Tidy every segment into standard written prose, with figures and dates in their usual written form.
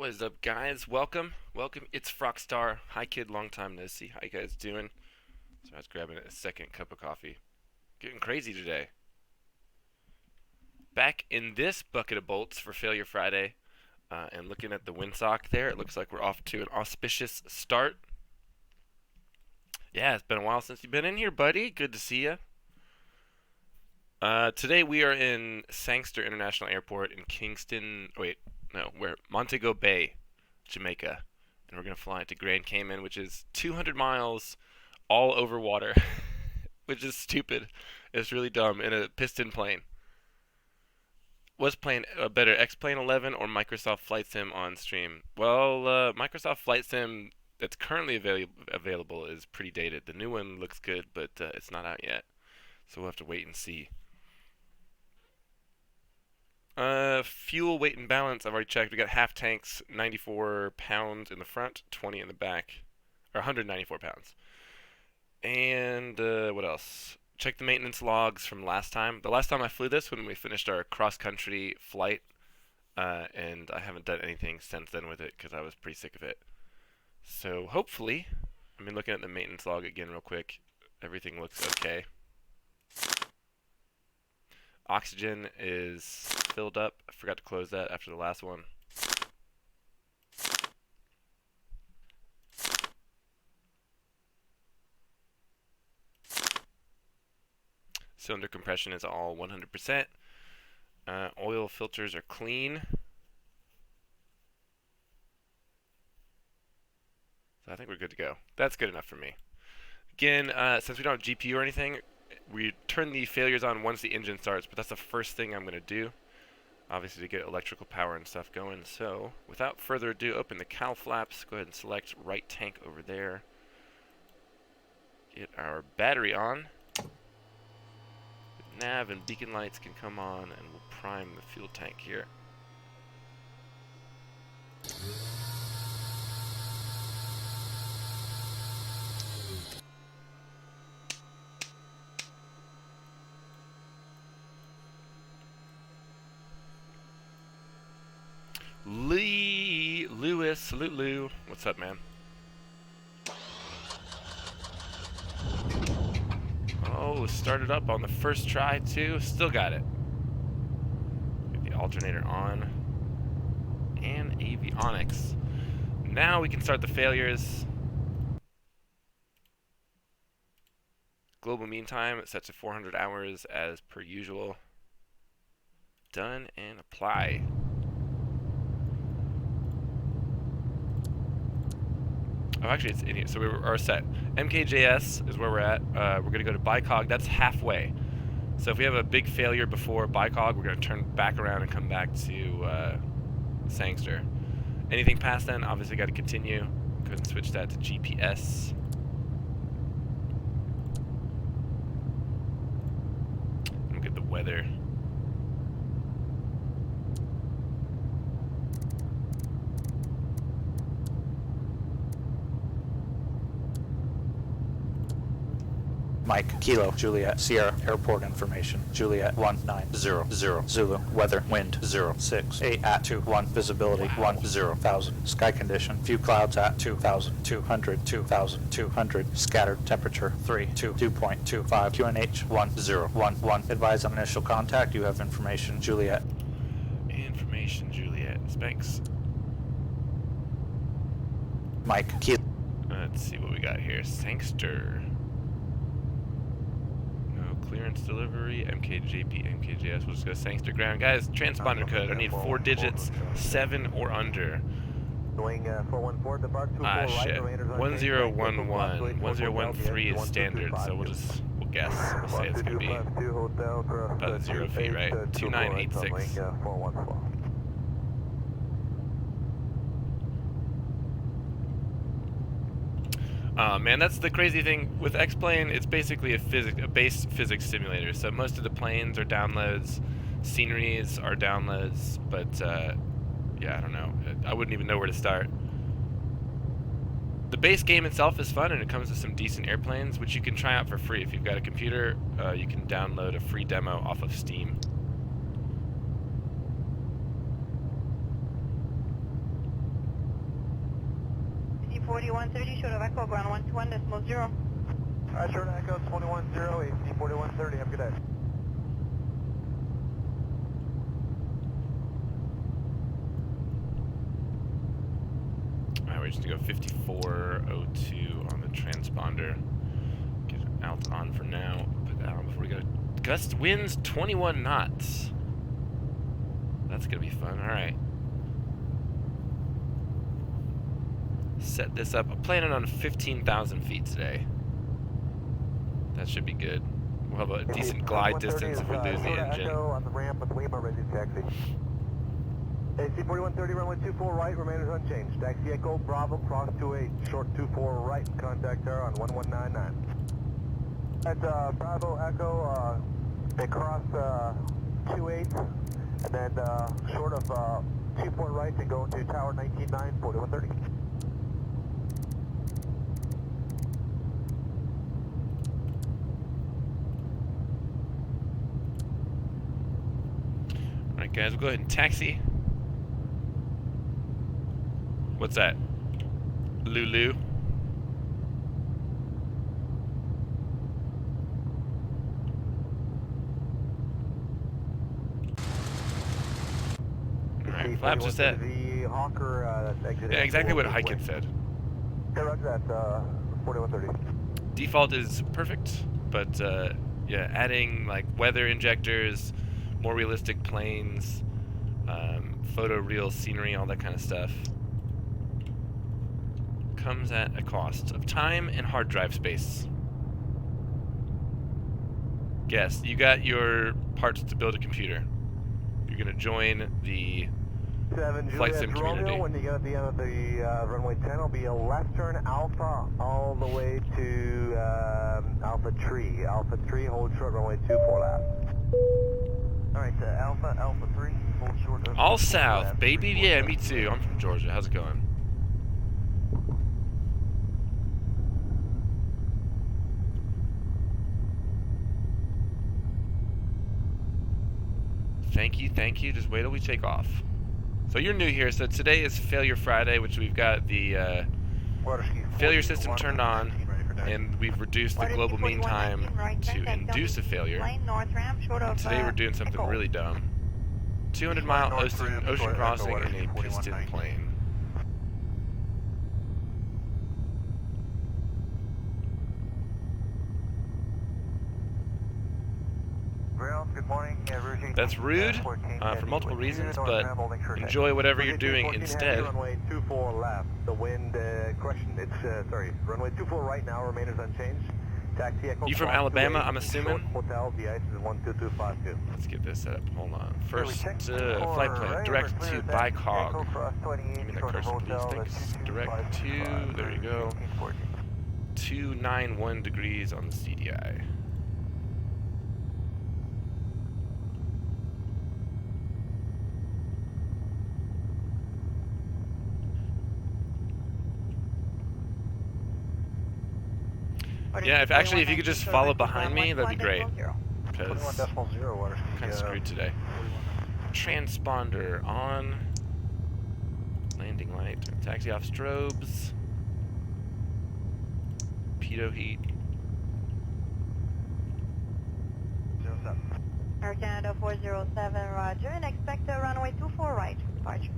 What is up, guys? Welcome. It's Frockstar. Hi, kid. Long time no see. How you guys doing? So I was grabbing a second cup of coffee. Getting crazy today. Back in this bucket of bolts for Failure Friday, and looking at the windsock there, it looks like we're off to an auspicious start. Yeah, it's been a while since you've been in here, buddy. Good to see you. Today we are in Sangster International Airport in Kingston. Wait, no, we're Montego Bay, Jamaica, and we're gonna fly to Grand Cayman, which is 200 miles all over water, which is stupid. It's really dumb in a piston plane. Was playing better, X-Plane 11 or Microsoft Flight Sim on stream? Well, Microsoft Flight Sim that's currently available is pretty dated. The new one looks good, but it's not out yet, so we'll have to wait and see. Fuel weight and balance, I've already checked. We got half tanks, 94 pounds in the front, 20 in the back, or 194 pounds. And what else? Check the maintenance logs from last time. The last time I flew this, when we finished our cross-country flight, and I haven't done anything since then with it because I was pretty sick of it. So hopefully, I mean, looking at the maintenance log again real quick, everything looks okay. Oxygen is filled up. I forgot to close that after the last one. Cylinder compression is all 100%. Oil filters are clean. So I think we're good to go. That's good enough for me. Again, since we don't have GPU or anything, we turn the failures on once the engine starts, but that's the first thing I'm going to do, obviously, to get electrical power and stuff going. So without further ado, open the cowl flaps, go ahead and select right tank over there, get our battery on, the nav and beacon lights can come on, and we'll prime the fuel tank here. Lewis, salute Lou. What's up, man? Oh, started up on the first try too. Still got it. Get the alternator on. And avionics. Now we can start the failures. Global mean time, it's set to 400 hours as per usual. Done and apply. Oh, actually, it's in here. So we are set. MKJS is where we're at. We're going to go to BICOG. That's halfway. So if we have a big failure before BICOG, we're going to turn back around and come back to Sangster. Anything past then, obviously got to continue. Go ahead and switch that to GPS. We'll get the weather. Mike, Kilo, Juliet, Sierra, airport information, Juliet 1900, Zulu, weather, wind 06, 8 at 21, visibility 10,000, sky condition, few clouds at 2,200, 2,200, scattered, temperature 2.25, QNH 1011, advise on initial contact, you have information, Juliet. Information, Juliet, Spanx. Mike, Kilo. Let's see what we got here. Sangster. Clearance delivery, MKJP, MKJS. We'll just go Sangster ground. Guys, transponder code. I need 4 digits, 7 or under. Ah, shit. 1011. 1013 is standard, so we'll guess. We'll say it's going to be about 0 feet, right? 2986. Man, that's the crazy thing with X-Plane. It's basically a base physics simulator. So most of the planes are downloads, sceneries are downloads, but yeah, I don't know. I wouldn't even know where to start. The base game itself is fun, and it comes with some decent airplanes, which you can try out for free. If you've got a computer, you can download a free demo off of Steam. 4130, short of Echo, ground 121.0. Short Echo 21-0, AC 4130, have a good day. Alright, we're just gonna go 5402 on the transponder. Get out on for now. Put that on before we go. Gust winds 21 knots. That's gonna be fun. Alright. Set this up. I'm planning on 15,000 feet today. That should be good. We'll have a decent glide distance if we lose the engine. Echo on the ramp with Lima, ready to taxi. AC 4130, runway 24 right, remainers unchanged. Taxi Echo, Bravo, cross 28, short 24 right, contact her on 1199. At Bravo Echo, they cross 28, and then short of 24 right, they go into tower 199, 4130. Alright guys, we'll go ahead and taxi. What's that? Lulu? Alright, flaps are set. The Hawker, Yeah, exactly what Hike had said. Okay, roger that, 4130. Default is perfect, but yeah, adding like weather injectors, more realistic planes, photo real scenery, all that kind of stuff comes at a cost of time and hard drive space. Guess, you got your parts to build a computer. You're gonna join the 7 flight Juliet sim Romeo, community. when you get at the end of the runway 10, it'll be a left turn Alpha all the way to Alpha Tree. Alpha 3, hold short, runway 24 left. Alright, Alpha 3, hold short. All south, baby. Yeah, me too. I'm from Georgia. How's it going? Thank you, thank you. Just wait till we take off. So you're new here, so today is Failure Friday, which we've got the failure system turned on, and we've reduced the global mean time to induce a failure. And today we're doing something really dumb. 200-mile ocean crossing in a piston plane. Good morning. That's rude for multiple reasons, but enjoy whatever you're doing instead. Runway 24 left. The wind, correction, it's, sorry, runway 24 right now, remainers unchanged. Taxi Echo. You from Alabama, I'm assuming? Hotel, the ice is 12252. Let's get this set up. Hold on. First, flight plan. Direct to BICOG. Give me that cursor, please. Thanks. Direct to, there you go. 291 degrees on the CDI. Yeah, if you could just follow behind me, that'd be great. Because I'm kind of screwed today. Transponder on. Landing light. Taxi off strobes. Pitot heat. Air Canada 407, roger, and expect a runway 24 right for departure.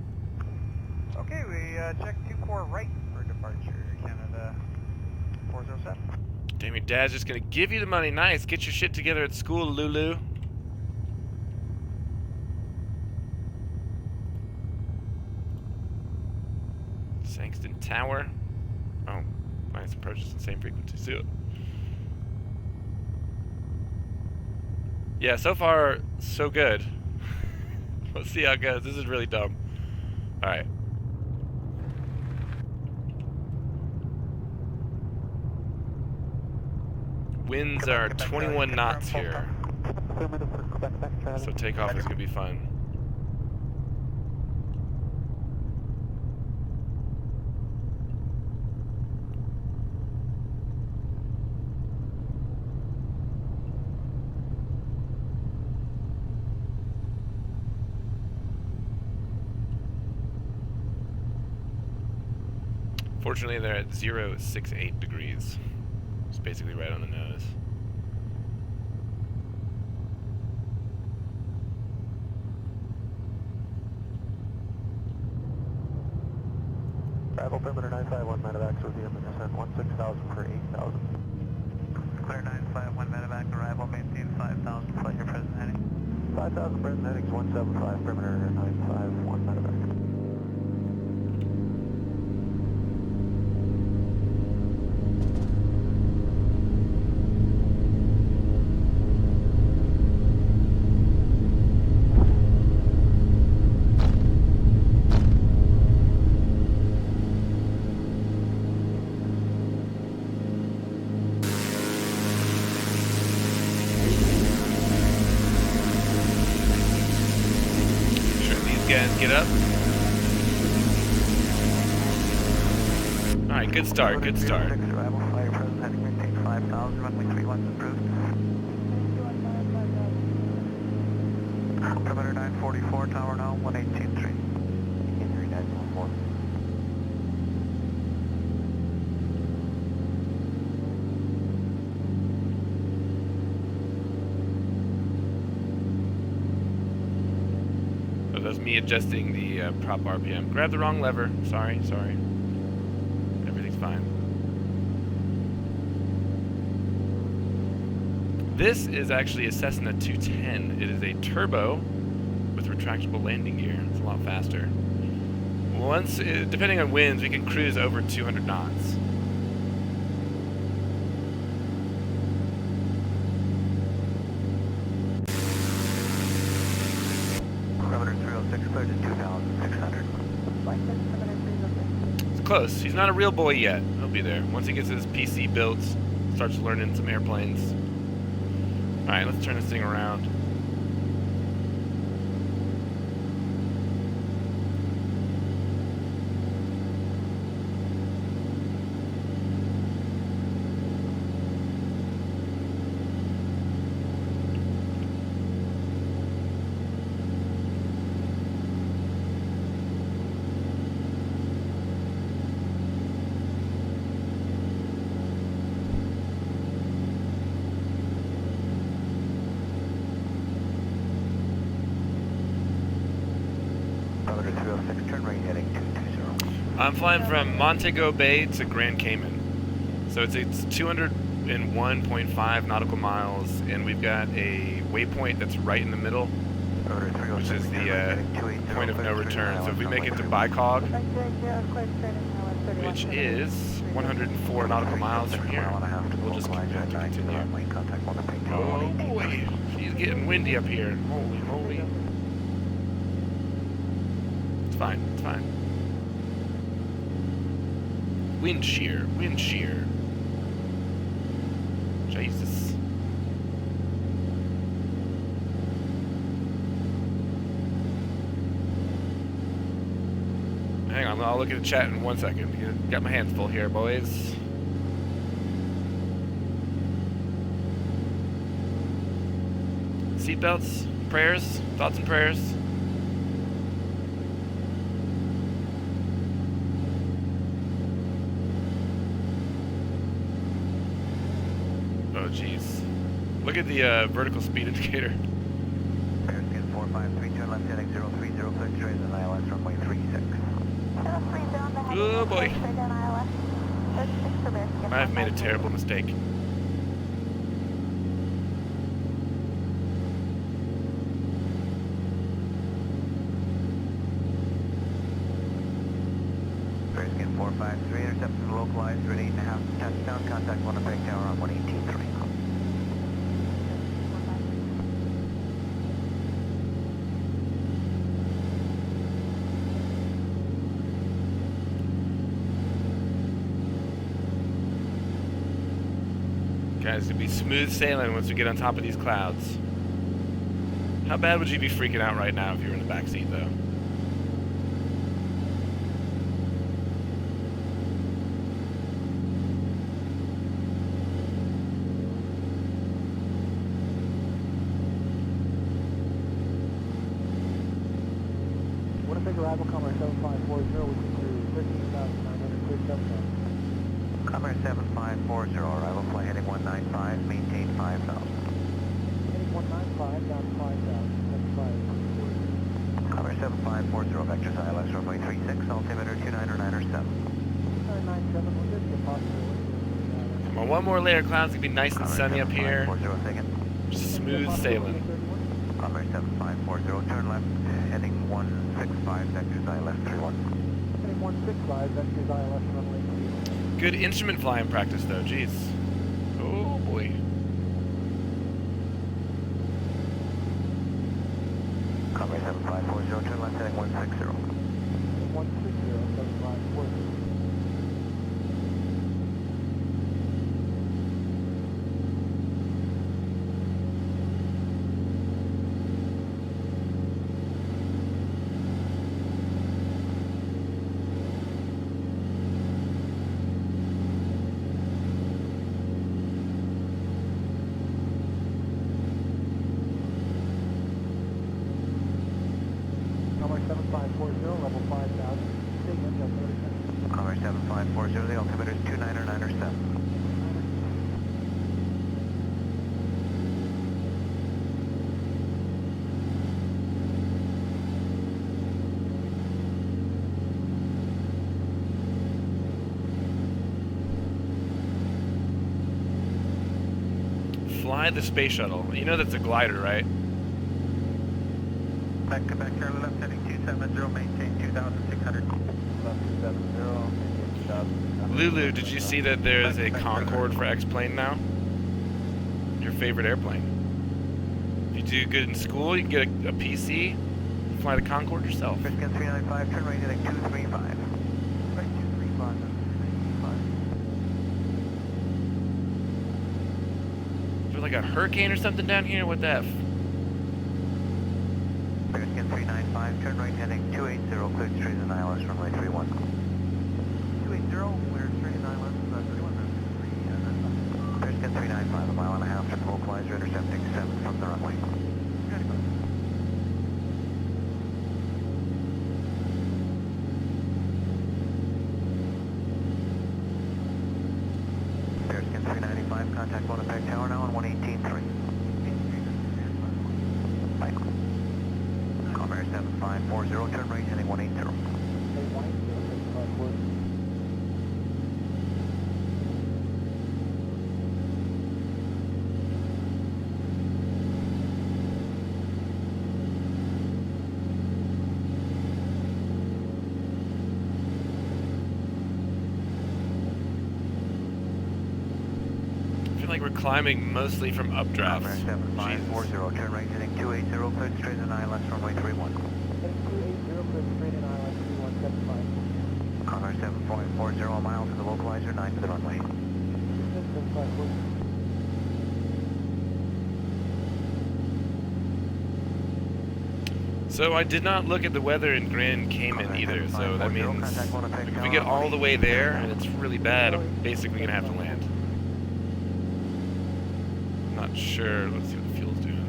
Okay, we check 24 right for departure, Canada 407. Damn, your dad's just gonna give you the money. Nice. Get your shit together at school, Lulu. Sankston Tower. Oh, minus approaches the same frequency. See it. Yeah, so far, so good. Let's see how it goes. This is really dumb. Alright. Winds are 21 knots here. So takeoff is going to be fun. Fortunately, they're at 068 degrees. It's basically right on the nose. Arrival perimeter 951 medevacs with you in the descent 16,000 for 8,000. Clear 951 medevac arrival, maintain 5,000, flight your present heading. 5,000 present headings 175 perimeter 951 medevac. Guys, get up. Alright, good start, good start. Arrival, flight your present heading, maintain 5,000, runway 31's approved. Perimeter 944, tower now, 118.3. 3914. That's me adjusting the prop RPM. Grab the wrong lever. Sorry. Everything's fine. This is actually a Cessna 210. It is a turbo with retractable landing gear. It's a lot faster. Depending on winds, we can cruise over 200 knots. Cleared to 2,600. It's close. He's not a real boy yet. He'll be there. Once he gets his PC built, starts learning some airplanes. Alright, let's turn this thing around. Perimeter 306, turn right heading 220. I'm flying from Montego Bay to Grand Cayman. So it's 201.5 nautical miles, and we've got a waypoint that's right in the middle, which is the point of no return. So if we make it to Bicog, which is 104 nautical miles from here, we'll just continue. Oh boy, she's getting windy up here. Holy moly. It's fine, it's fine. Wind shear, wind shear. Jesus. Hang on, I'll look at the chat in 1 second. Got my hands full here, boys. Seatbelts, prayers, thoughts and prayers. Oh, jeez. Look at the vertical speed indicator. Airskin 453, turn left heading 030, clear straight on ILS runway 36. Oh boy. I've made a terrible mistake. Airskin 453, interception localized, ready 8.5 touchdown, contact Winnipeg Tower on 118.3. Guys, it'll be smooth sailing once we get on top of these clouds. How bad would you be freaking out right now if you were in the back seat, though? Winnipeg arrival, Commerce 7540, we can do 13,900. Commerce 7540, arrival flight heading 195, maintain 5000. Heading 195, down 5,000, 75. Commerce 7540, vectors ILS runway 36, altimeter 299 or 7. 997, will there be a possibility? Come on, one more layer of clouds. It's gonna be nice and Commerce sunny up here. 7540, second. Just smooth sailing. Commerce 7540, turn left, heading 165, vectors ILS 31. Heading 165, vectors ILS runway 3. Good instrument flying practice though, jeez. Oh boy. Commerce 7540, turn left, heading 160. 160, 7540. Commerce 7540, level 5,000. Statement, altimeter. Commerce 7540, the altimeter is 299 or 7. Fly the space shuttle. You know that's a glider, right? Back to back, turn left, heading 270, maintain 2600. Left 270, Lulu, did you see that there's a Concorde for X-Plane now? Your favorite airplane. If you do good in school, you can get a PC, fly the Concorde yourself. Briskin 395, turn right, heading 235. Right, 235, Is there like a hurricane or something down here? What the F? Briskin 395, turn right, heading 280, cleared straight in ILS, runway 31. 280, cleared straight in ILS, 31, Briskin 395, a mile and a half to the localizer, intercepting 7 from the runway. Briskin 395, contact Winnipeg Tower now on 118.3. Bye. Commerce 7540, turn right, heading 180. Hey, 180, 7540. I feel like we're climbing mostly from updrafts. Commerce 7540, turn right, heading 280, cleared straight in ILS, runway 31. Heading 280, cleared straight in ILS 3175. Commerce 7540, a mile to the localizer, 9 to the runway. 7540. So I did not look at the weather in Grand Cayman either, so that means if we get all the way there and it's really bad, I'm basically gonna have to land. Not sure. Let's see what the fuel's doing.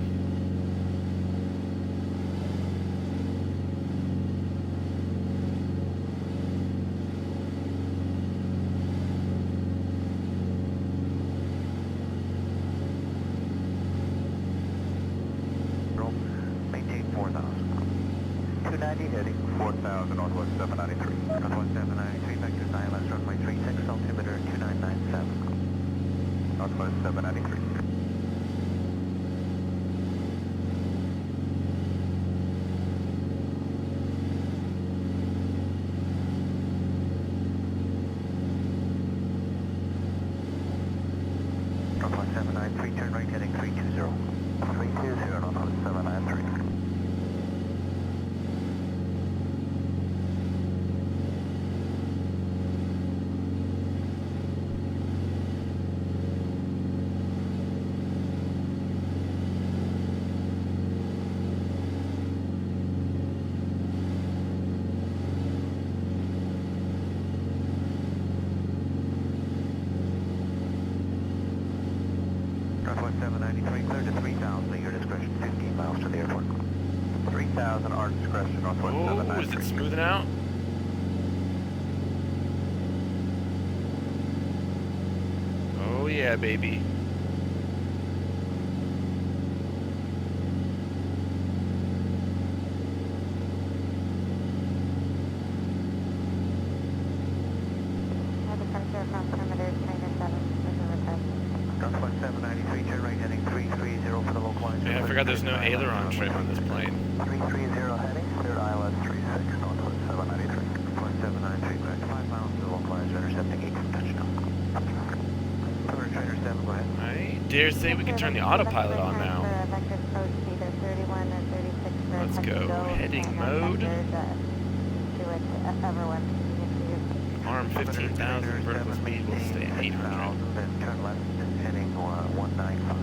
Maintain 4,000. 290 heading 4,000, Northwest 793. Northwest 793, vectors ILS, runway 36, altimeter 2997. Northwest 793. Northwest 793, turn right, heading 320. 320, Northwest 793. Northwest 793, clear to 3,000 at your discretion, 15 miles to the airport. 3,000, our discretion, Northwest Oh, is 793. it smoothing out? Oh yeah, baby. Departure from perimeter trainer 7, vision request. Northwest 793, turn right heading 330 for the localized. Yeah, I forgot there's no aileron trim on this plane. 330 heading, cleared ILS 36, Northwest 793. Northwest 793, back 5 miles to the localized, intercepting 8 from touchdown. Perimeter trainer 7, go ahead. I dare say we can turn the autopilot on now. Vector approach either 31 or 36 for Let's touch go. and go. Heading and mode. vectors, to whichever one convenient to you. Arm 15,000, vertical speed will stay at 800. Then turn left, heading 195.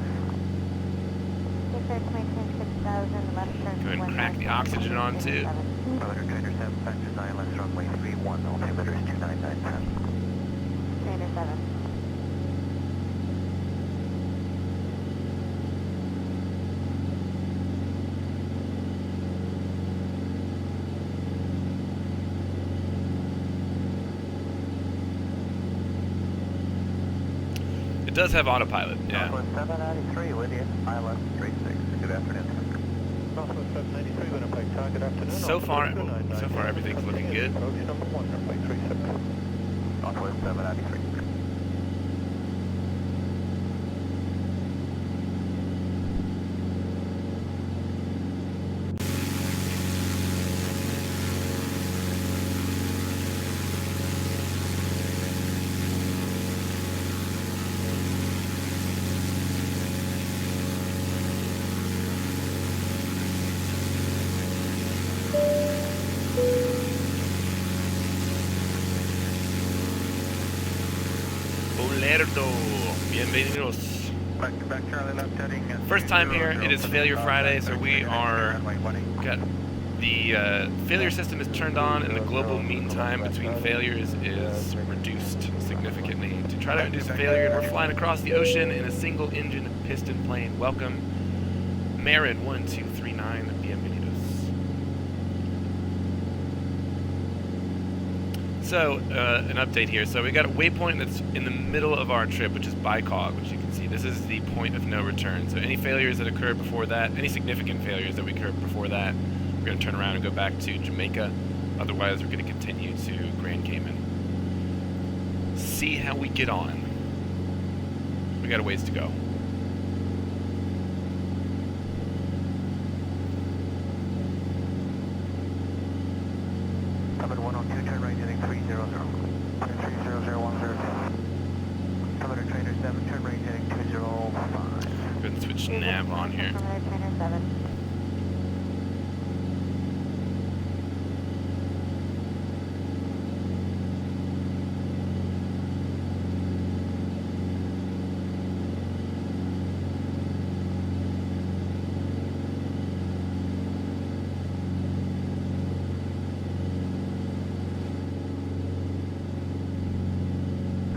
Take care to maintain 6,000, left turn Go ahead and crack the oxygen on too. Perimeter trainer 7, factors ILS runway 31, altimeter is 29910. Trainer 7. It does have autopilot, yeah. Northwest 793 with you, ILS 36. Good afternoon. Northwest 793, Winnipeg, target afternoon. So far everything's looking good. Approach number 1, runway 36. Northwest 793. Olerdo. Bienvenidos. Back Charlie left heading. First time here, it is Failure Friday, so we are got the failure system is turned on, and the global mean time between failures is reduced significantly to try to reduce failure. And we're flying across the ocean in a single engine piston plane. Welcome, Marin 1239. Bienvenidos. So, an update here. So we got a waypoint that's in the middle of our trip, which is BICOG, which you can see. This is the point of no return. So any failures that occurred before that, any significant failures that occurred before that, we're going to turn around and go back to Jamaica. Otherwise, we're going to continue to Grand Cayman. See how we get on. We got a ways to go. Covered 102, turn right heading 300. 30010. Covered trainer 7, turn right heading 205. Go ahead and switch nav on here. Perimeter trainer 7.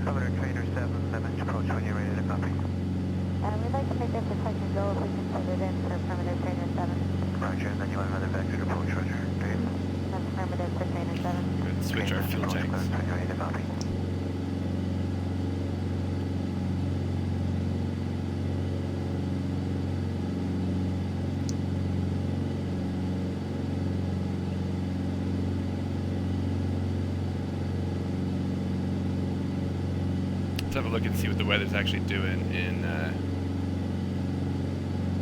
Covered trainer 7, message approach when you're ready to copy. We'd like to make this a touch and go if we can put it in for perimeter trainer 7. Roger, and then you want another vector approach, Roger. Okay. That's affirmative for trainer 7. Go ahead and switch our fuel tanks. When you're ready to copy. Let's have a look and see what the weather's actually doing in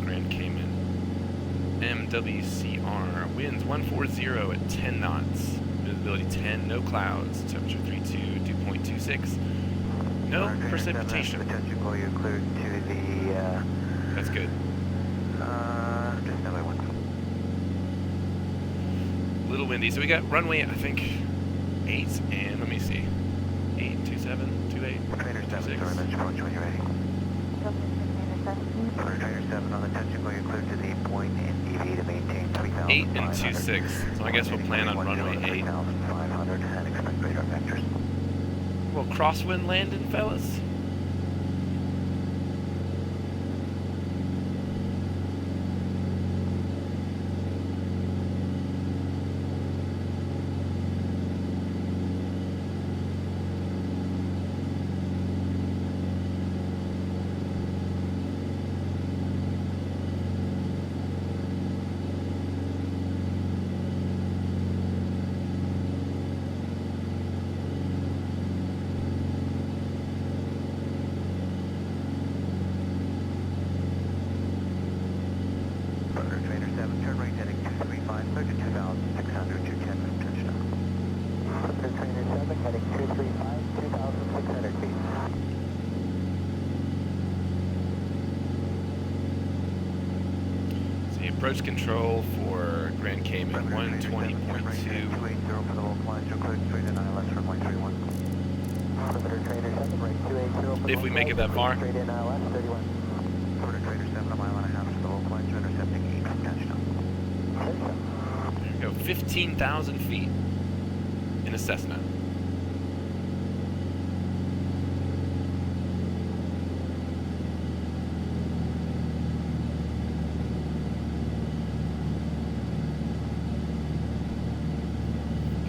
Grand Cayman. MWCR. Winds 140 at 10 knots. Visibility 10, no clouds. Temperature 32, dew point 26. No precipitation. Potential you're cleared to the, That's good. just another one. Little windy. So we got runway, I think, 8 and let me see. 827, 28, Trainer 7, 26. sorry, message approach when you're ready. Go for trainer 7. Covered trainer 7 on the technical, you're cleared to the point in DV to maintain 3,000. 8 and 26. So I guess we'll plan on runway 8. 3,500 and expect radar vectors. Well, crosswind landing, fellas. Approach control for Grand Cayman, 120.2. 280 for the local line, to clear straight in ILS runway 31. Trader 7, right 280 for If we make it that far. straight in ILS 31. Trader 7, a mile and a half to the local line, intercepting 8 from touchdown. There we go, 15,000 feet in a Cessna.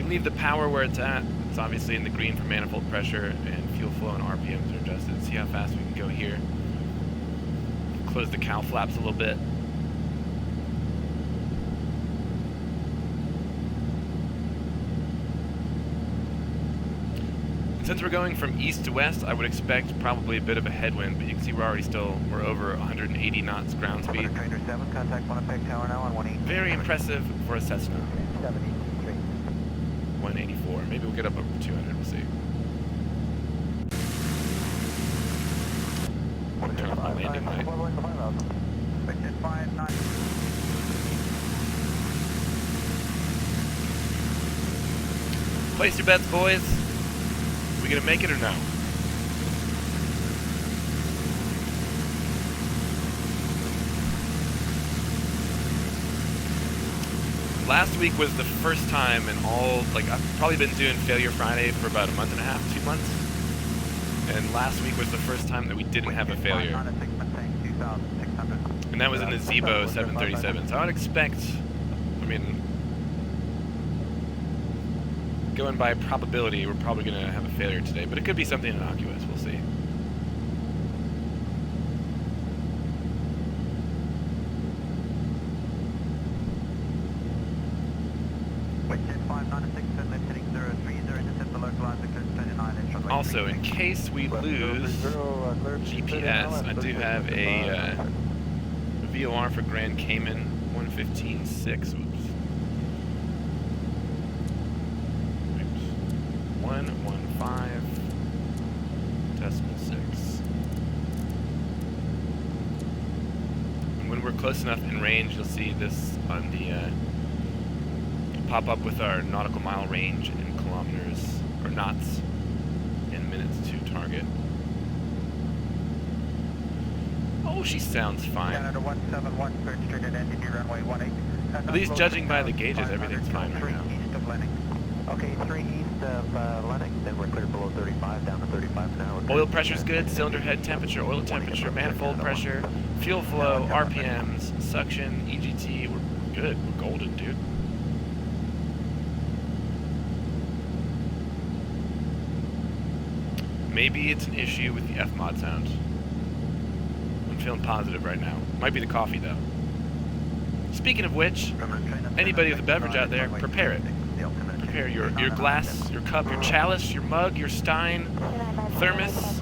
Leave the power where it's at. It's obviously in the green for manifold pressure, and fuel flow and RPMs are adjusted. See how fast we can go here. Close the cowl flaps a little bit. And since we're going from east to west, I would expect probably a bit of a headwind, but you can see we're over 180 knots ground speed. Trader 7, contact Winnipeg Tower now on 180. Very impressive for a Cessna. 70. 184. Maybe we'll get up over 200. We'll see. Turn off my landing light. Place your bets, boys. We gonna make it or no? Last week was the first time in all, like, I've probably been doing Failure Friday for about a month and a half, 2 months. And last week was the first time that we didn't have a failure. And that was in the Zebo 737. So I would expect, I mean, going by probability, we're probably going to have a failure today. But it could be something innocuous, we'll see. Also, in case we lose GPS, I do have a VOR for Grand Cayman, 115.6. Oops. 115.6. And when we're close enough in range, you'll see this on the pop up with our nautical mile range in kilometers or knots. Minutes to target. Oh, she sounds fine. At least judging by the gauges, everything's fine right now. Okay, 3 east of Lennox, then we're clear below 35, down to 35 now. Oil pressure's good, cylinder head temperature, oil temperature, manifold pressure, fuel flow, RPMs, suction, EGT, we're good, we're golden, dude. Maybe it's an issue with the F-mod sound. I'm feeling positive right now. Might be the coffee, though. Speaking of which, anybody with a beverage out there, prepare it. Prepare your glass, your cup, your chalice, your mug, your stein, thermos.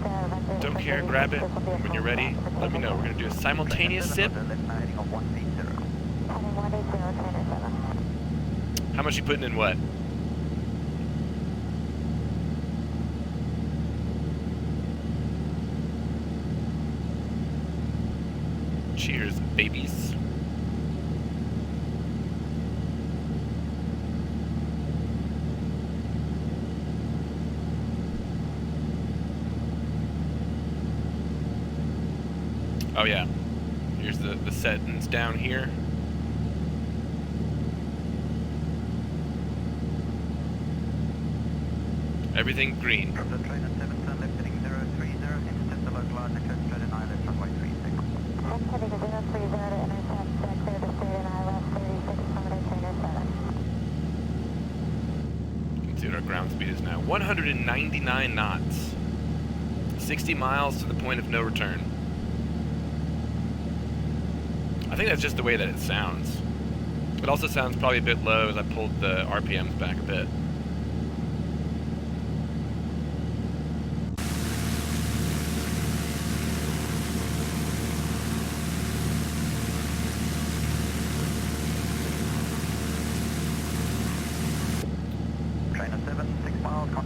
Don't care, grab it. When you're ready, let me know. We're going to do a simultaneous sip. How much you putting in what? Cheers, babies. Oh yeah, here's the settings down here. Everything green. From the train at 7 Sun, left heading 030, intercept the local line, Cessna and Island, runway 36. Heading 030 to intercept, clear the straight in ILS 36, Commodore Trainer 7. You can see what our ground speed is now. 199 knots. 60 miles to the point of no return. I think that's just the way that it sounds. It also sounds probably a bit low as I pulled the RPMs back a bit.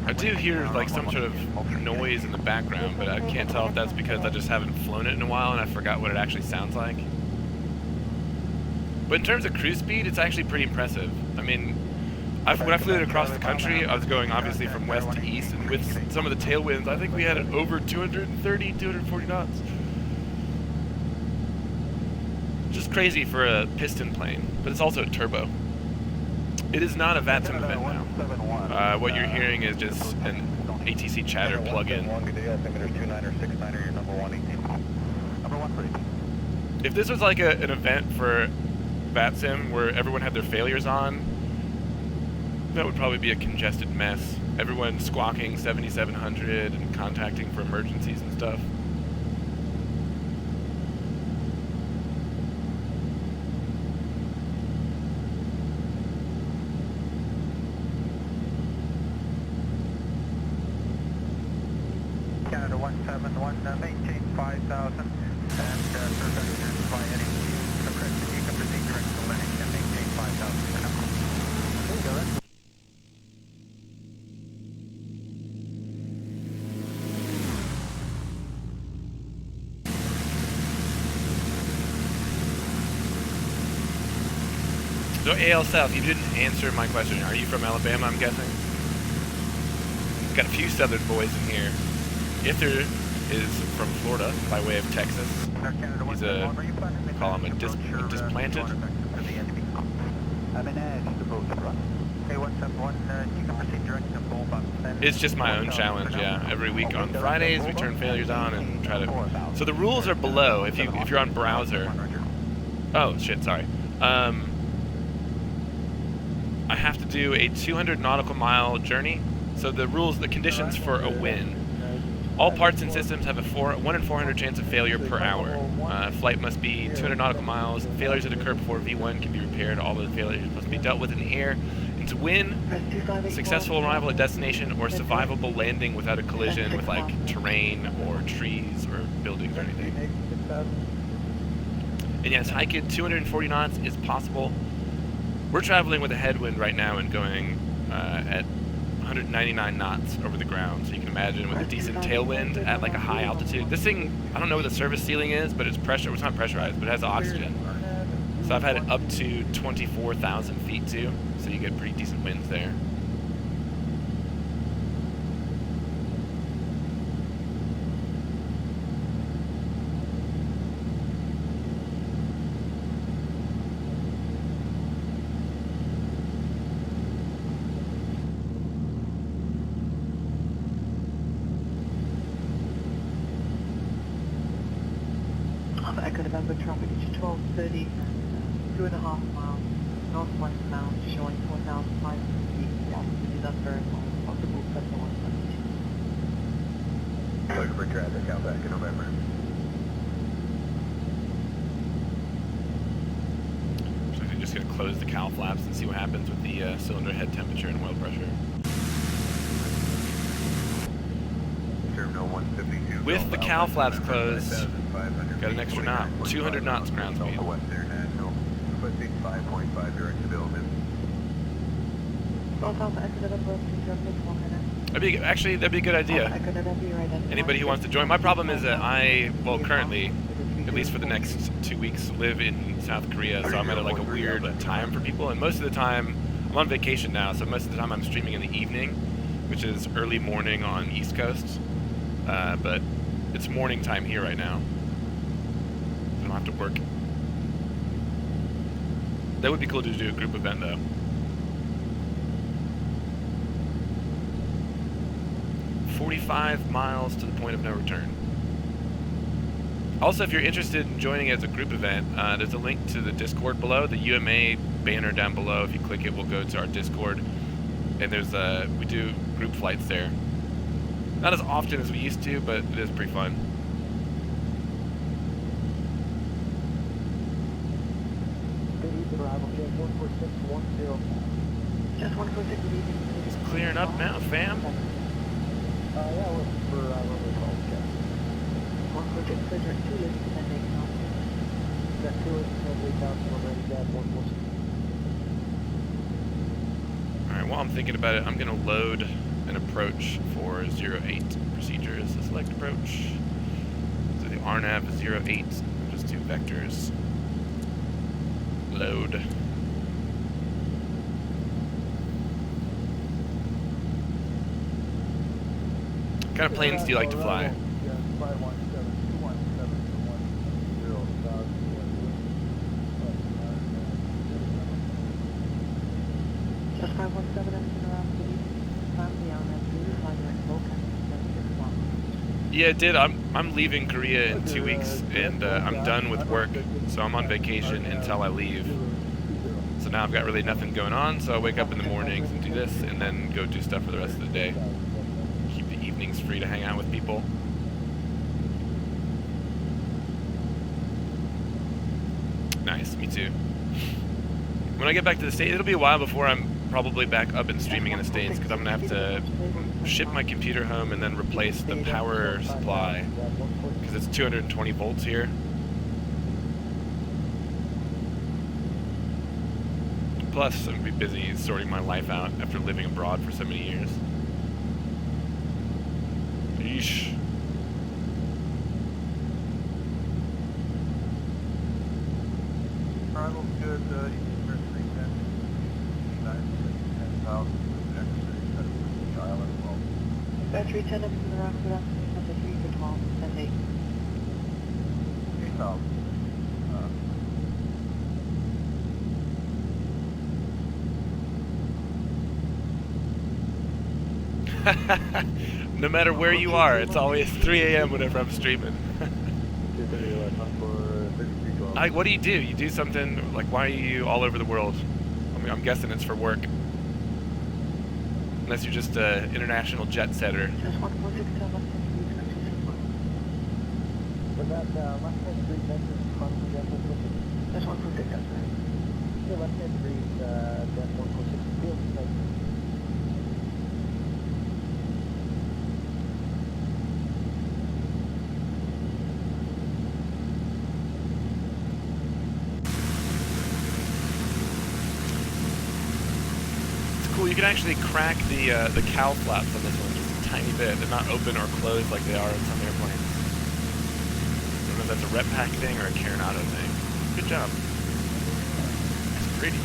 I do hear like some sort of noise in the background, but I can't tell if that's because I just haven't flown it in a while and I forgot what it actually sounds like. But in terms of cruise speed, it's actually pretty impressive. I mean, when I flew it across the country, I was going obviously from west to east, and with some of the tailwinds, I think we had it over 230, 240 knots. Just crazy for a piston plane, but it's also a turbo. It is not a VATSIM event now. What you're hearing is just an ATC chatter plug-in. If this was like an event for VATSIM where everyone had their failures on, that would probably be a congested mess. Everyone squawking 7700 and contacting for emergencies and stuff. Canada 171, maintain 5,000, and prevent by any suppression. You can proceed correct to landing and maintain 5,000 for now. There you go then. So AL South, you didn't answer my question. Are you from Alabama, I'm guessing? Got a few southern boys in here. Ither is from Florida by way of Texas. He's a, call him a displanted. I'm in edge, the boat's front. Hey, 171, you can proceed direct to full button. It's just my own challenge, yeah. Every week on Fridays we turn failures on and try to. So the rules are below. If you're on browser. Oh shit, sorry. I have to do a 200 nautical mile journey. So the rules, the conditions for a win. All parts and systems have a 1 in 400 chance of failure per hour. Flight must be 200 nautical miles. Failures that occur before V1 can be repaired. All the failures must be dealt with in the air. And to win, successful arrival at destination or survivable landing without a collision with like terrain or trees or buildings or anything. And yes, hiking 240 knots is possible. We're traveling with a headwind right now and going at 199 knots over the ground, so you can imagine with a decent tailwind at like a high altitude. This thing, I don't know what the service ceiling is, but it's pressure. It's not pressurized, but it has oxygen. So I've had it up to 24,000 feet too, so you get pretty decent winds there. Echo November traffic is 1230 and 2.5 miles northwest bound, showing 4,500 feet. The altitude is unverified. Possible Cessna 172. Looking for traffic out back in November. So I'm just going to close the cowl flaps and see what happens with the cylinder head temperature and oil pressure. Terminal 152. With the cowl flaps closed, got an extra knot, 200 knots ground speed. West International, requesting 5.5 direct to Billman. North Alpha Echo November, please repeat 1 minute. That'd be a good idea. Echo November, you're identified. Anybody who wants to join. My problem is that currently, at least for the next 2 weeks, live in South Korea, so I'm at like a weird time for people. And most of the time, I'm on vacation now, so most of the time I'm streaming in the evening, which is early morning on East Coast. But it's morning time here right now. I don't have to work. That would be cool to do a group event though. "45 miles to the point of no return." Also, if you're interested in joining as a group event, there's a link to the Discord below. The UMA banner down below. If you click it, we'll go to our Discord. And we do group flights there. Not as often as we used to, but it is pretty fun. Just 146, good evening. It's clearing up now, fam. Yeah, we're for runway call, check. 146, please direct 2 lifts and then make an altitude. Got 2 lifts and 8,000 already, got 146. Alright, while I'm thinking about it, I'm going to load an approach for 08 procedures. So select approach. So the RNAV is 08. I'll just do vectors. Load. What kind of planes do you like to fly? Just 517 engine around the family on that blue line like Volcan. Yeah, it did. I'm leaving Korea in 2 weeks, and I'm done with work, so I'm on vacation until I leave. So now I've got really nothing going on, so I wake up in the mornings and do this, and then go do stuff for the rest of the day. Keep the evenings free to hang out with people. Nice, me too. When I get back to the States, it'll be a while before I'm probably back up and streaming in the States, because I'm going to have to ship my computer home and then replace the power supply, because it's 220 volts here. Plus, I'm going to be busy sorting my life out after living abroad for so many years. Yeesh. Arrival's good, Eastern First 310, 10,000, the island well. Battery 10 up to the round, good afternoon, number 3 for 12, and 8. 8,000. No matter where you are, it's always 3 a.m. whenever I'm streaming. Like, what do? You do something, like, why are you all over the world? I mean, I'm guessing it's for work. Unless you're just an international jet setter. Just 146 left hand speed, Was that left hand breeze engine front of the Just 146, that's right. Yeah, left hand breeze, that 146 feels like. Cool, you can actually crack the cowl flaps on this one just a tiny bit. They're not open or closed like they are on some airplanes. I don't know if that's a rep pack thing or a Carenado thing. Good job. It's pretty.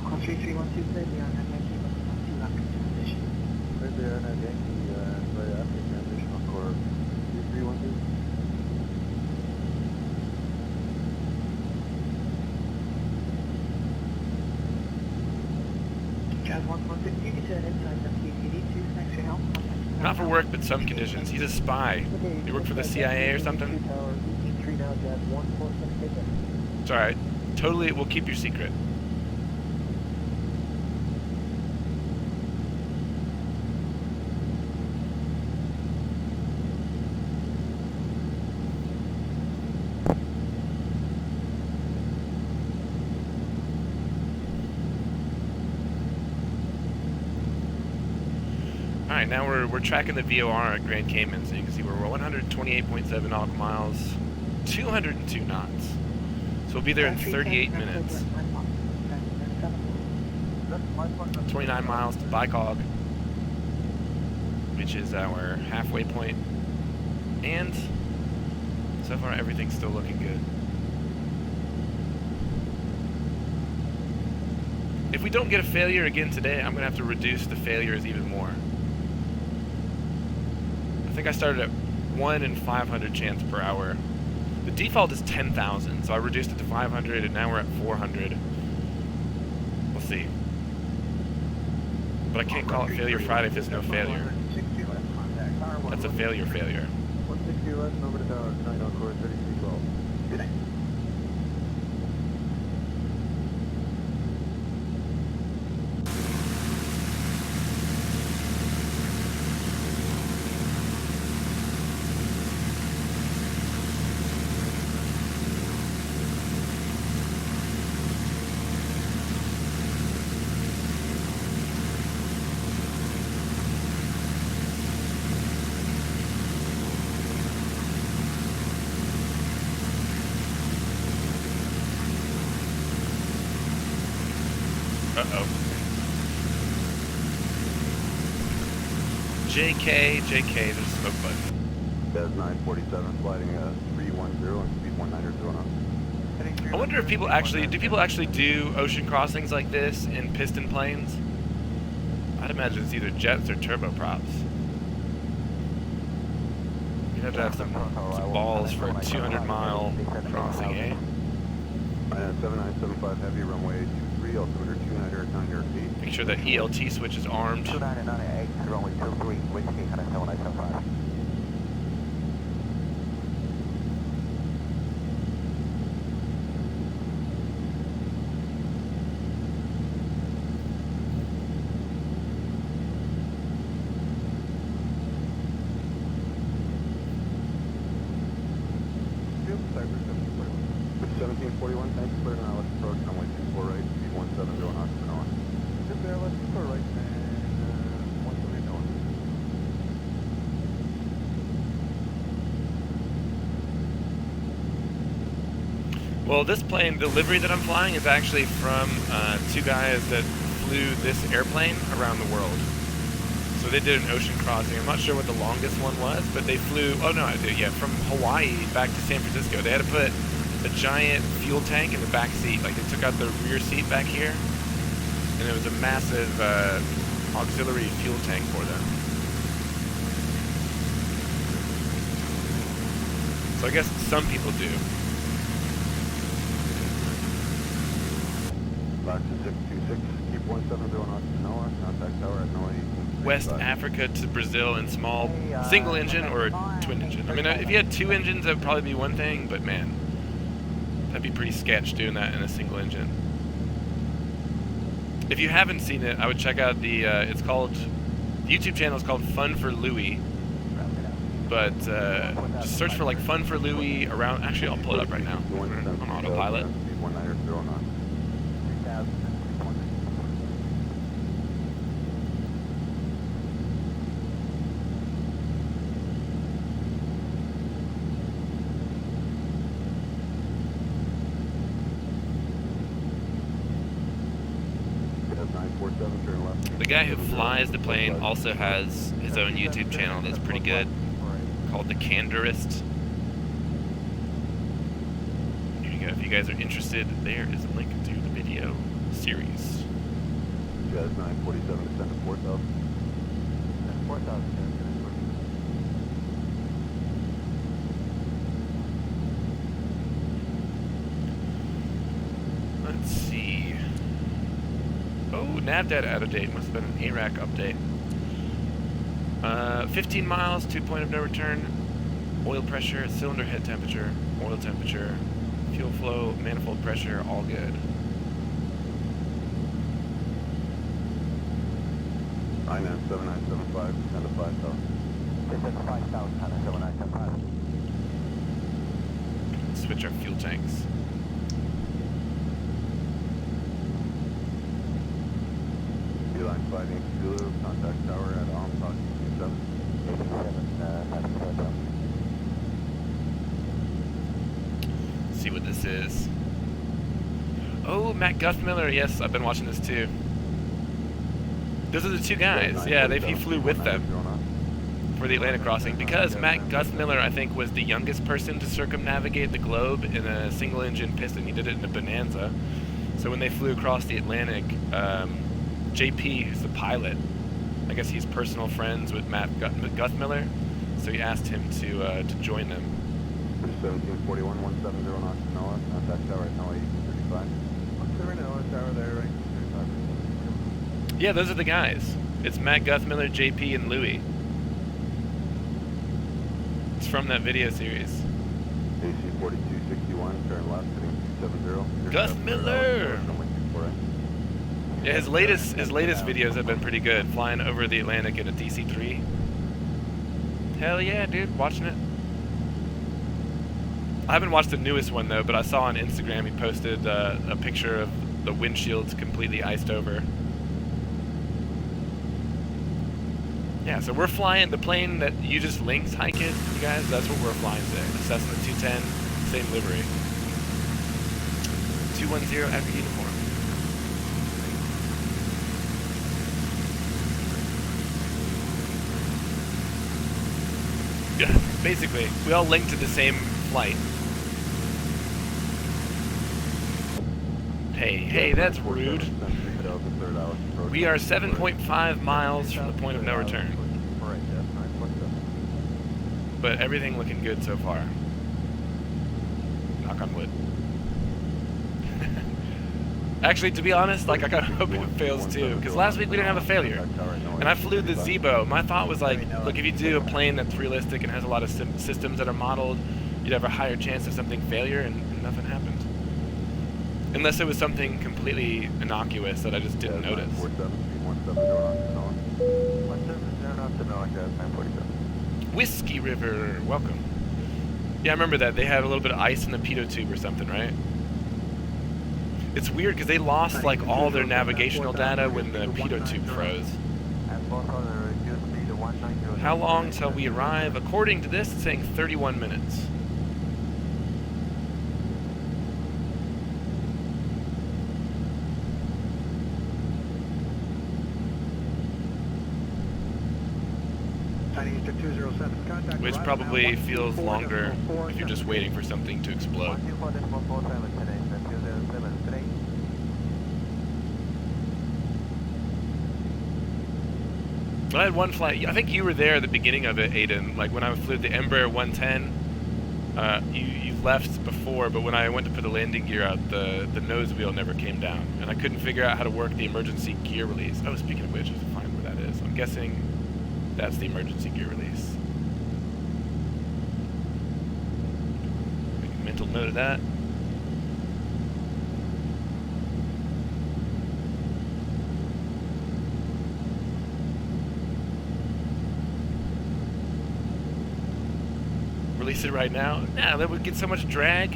Call 3312 clearly on that Yankee 112 after transition. Right there on that Yankee, right after transition on core 3312. Jazz 116, you can turn inside the PCD2, thanks for your help. Not for work, but some conditions. He's a spy. You work for the CIA or something? It's alright. Totally, we'll keep your secret. Alright, now we're tracking the VOR at Grand Cayman, so you can see we're 128.7 nautical miles, 202 knots. So we'll be there in 38 minutes. 29 miles to Bangkok, which is our halfway point. And so far everything's still looking good. If we don't get a failure again today, I'm going to have to reduce the failures even more. I think I started at 1 in 500 chance per hour. The default is 10,000, so I reduced it to 500, and now we're at 400. We'll see. But I can't call it Failure Friday if there's no failure. That's a failure. 160 left, over to tower, 9 on core 3312. Good night. Uh-oh. JK, there's a smoke button. Des 947, sliding 310 and speed 190 knots. I wonder if people actually do ocean crossings like this in piston planes? I'd imagine it's either jets or turboprops. You'd have to have some balls for a 200-mile crossing, eh? 7975 heavy, runway 23, altimeter 200, 9 feet. Make sure that ELT switch is armed. 2998, runway 23, whiskey, 17975. With 1741, thanks, clear now, let's approach runway 24 right, speed 170 knots per hour. Good there, let's go right, and 170 knots. Well, this plane, the livery that I'm flying is actually from two guys that flew this airplane around the world. So they did an ocean crossing. I'm not sure what the longest one was, but they flew, oh no, I do, yeah, from Hawaii back to San Francisco. They had to put a giant fuel tank in the back seat. Like they took out the rear seat back here, and it was a massive auxiliary fuel tank for them. So I guess some people do. Back to 626, keep 170 knots per hour, contact tower at NOAA. West Africa to Brazil in small single engine or twin engine. I mean, if you had two engines, that would probably be one thing, but man, that'd be pretty sketch doing that in a single engine. If you haven't seen it, I would check out the, it's called, the YouTube channel is called Fun for Louie, but just search for like Fun for Louie around, actually I'll pull it up right now on autopilot. Speed 190 knots. The guy who flies the plane also has his own YouTube channel that's pretty good, called The Candorist. Here you go. If you guys are interested, there is a link to the video series. Des 947, descend to 4,000. 4,000. Let's see. Oh, nav data out of date. Must have been an ARAC update. 15 miles, 2 point of no return. Oil pressure, cylinder head temperature, oil temperature, fuel flow, manifold pressure, all good. INAN 7975, descend to 5,000. Descend to 5,000, 7975. Switch our fuel tanks. Line fighting Zulu, contact tower at Almstock 87. 87, See what this is. Oh, Matt Guthmiller. Yes, I've been watching this too. Those are the two guys. Yeah, he flew with them for the Atlantic crossing because Matt Guthmiller, I think, was the youngest person to circumnavigate the globe in a single-engine piston. He did it in a Bonanza. So when they flew across the Atlantic, JP, who's the pilot, I guess he's personal friends with Matt Guthmiller, so he asked him to join them. 1741, 170 knots per hour, contact tower at NOAA 35. Consider NOAA tower there, right? 35. Yeah, those are the guys. It's Matt Guthmiller, JP, and Louie. It's from that video series. AC 4261, turn left, heading 270. Guthmiller! Yeah, his latest videos have been pretty good. Flying over the Atlantic in a DC-3. Hell yeah, dude, watching it. I haven't watched the newest one though, but I saw on Instagram he posted a picture of the windshields completely iced over. Yeah, so we're flying the plane that you just linked, Hi Kid, you guys. That's what we're flying today. The Cessna 210, same livery. 210 after uniform. basically, we all linked to the same flight. Hey, that's rude. We are 7.5 miles from the point of no return. But everything looking good so far. Knock on wood. Actually, to be honest, like I kind of hope it fails too, because last week we didn't have a failure, and I flew the Zebo. My thought was like, look, if you do a plane that's realistic and has a lot of systems that are modeled, you'd have a higher chance of something failure, and nothing happened. Unless it was something completely innocuous that I just didn't notice. Whiskey River, welcome. Yeah, I remember that. They had a little bit of ice in the pitot tube or something, right? It's weird because they lost like all their navigational data when the pitot tube froze. How long till we arrive? According to this, it's saying 31 minutes. Which probably feels longer if you're just waiting for something to explode. I had one flight. I think you were there at the beginning of it, Aiden. Like when I flew the Embraer 110, you left before, but when I went to put the landing gear out, the nose wheel never came down, and I couldn't figure out how to work the emergency gear release. Oh, speaking of which, I have to find where that is. I'm guessing that's the emergency gear release. Make a mental note of that. Release it right now? Nah, that would get so much drag.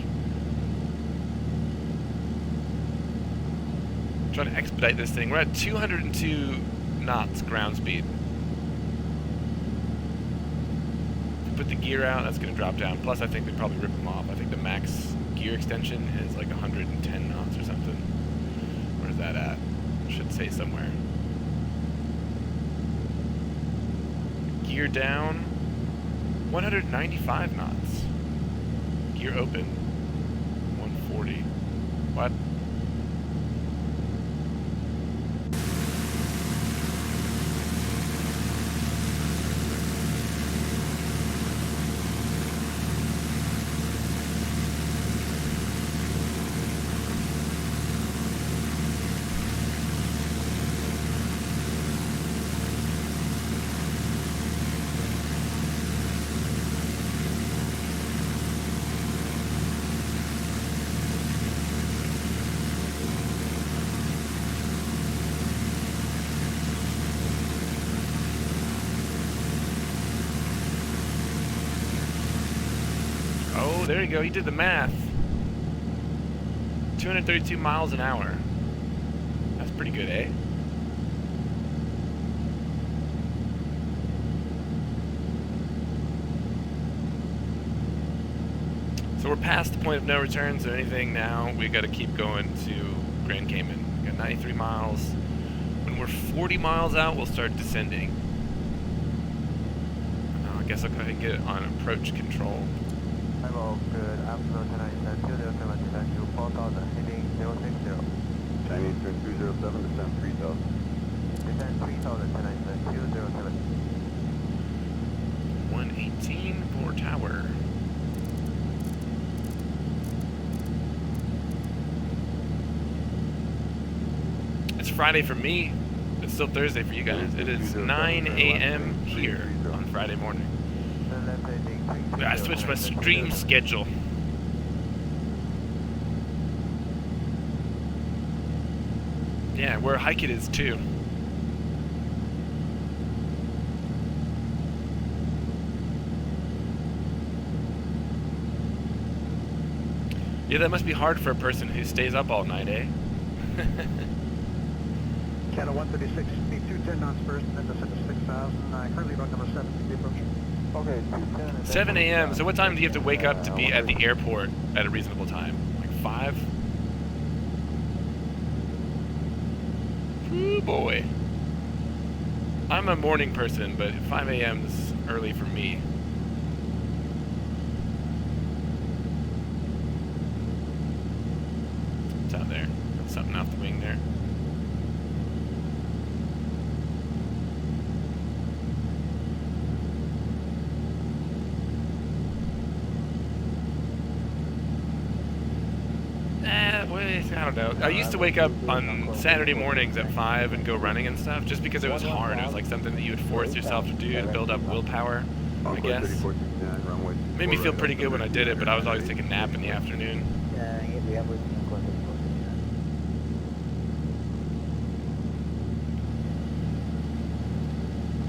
I'm trying to expedite this thing. We're at 202 knots ground speed. If we put the gear out, that's going to drop down. Plus, I think we'd probably rip them off. I think the max gear extension is like 110 knots or something. Where's that at? Should say somewhere. Gear down. 195 knots. Gear open. 140. What? Oh, there you go. He did the math. 232 miles an hour. That's pretty good, eh? So we're past the point of no return, so anything now, we got to keep going to Grand Cayman. We got 93 miles. When we're 40 miles out, we'll start descending. I guess I'll go ahead and get it on approach control. Hello, good afternoon, tonight, 207, descent to 4000, heading 060. Chinese turn 207, descent 3000. Descent 3000, tonight, 207. 118 for tower. It's Friday for me. It's still Thursday for you guys. It is 9 a.m. here on Friday morning. I switched my stream schedule. Yeah, where Hike It is too. Yeah, that must be hard for a person who stays up all night, eh? Cattle 136, speed 210 knots first, and then descend to 6,000. Currently about number 7 to be approaching. Okay, 7 a.m. So what time do you have to wake up to be at the airport at a reasonable time? Like 5? Ooh, boy. I'm a morning person, but 5 a.m. is early for me. something off the wing there. I don't know. I used to wake up on Saturday mornings at 5 and go running and stuff just because it was hard. It was like something that you would force yourself to do to build up willpower, I guess. Made me feel pretty good when I did it, but I was always taking a nap in the afternoon.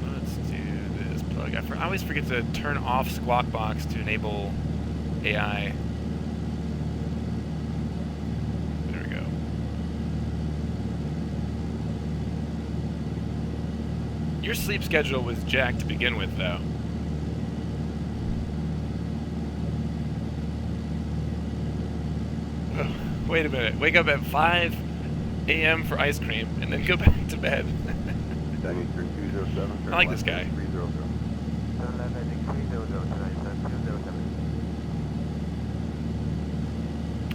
Let's do this plug. I always forget to turn off Squawk Box to enable AI. Your sleep schedule was jacked to begin with, though. Oh, wait a minute. Wake up at 5 a.m. for ice cream, and then go back to bed. I like this guy.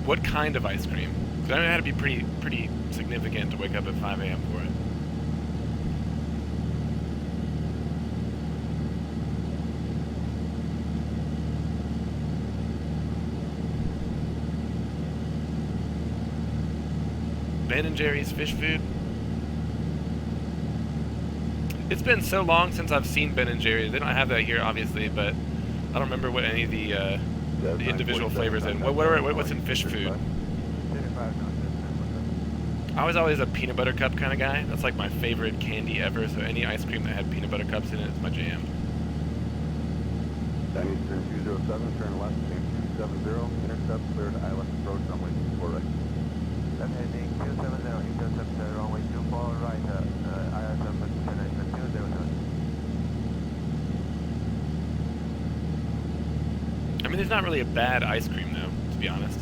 What kind of ice cream? Because I know it had to be pretty significant to wake up at 5 a.m. for it. Ben & Jerry's fish food. It's been so long since I've seen Ben & Jerry's. They don't have that here, obviously, but I don't remember what any of the individual flavors in. What's in fish food? I was always a peanut butter cup kind of guy. That's like my favorite candy ever. So any ice cream that had peanut butter cups in it is my jam. Chinese turn 207, turn left, name 270, intercept, clear to island approach, runway 24 right. Left heading 270, intercept, runway 24 right, ISM 200. I mean, there's not really a bad ice cream, though, to be honest.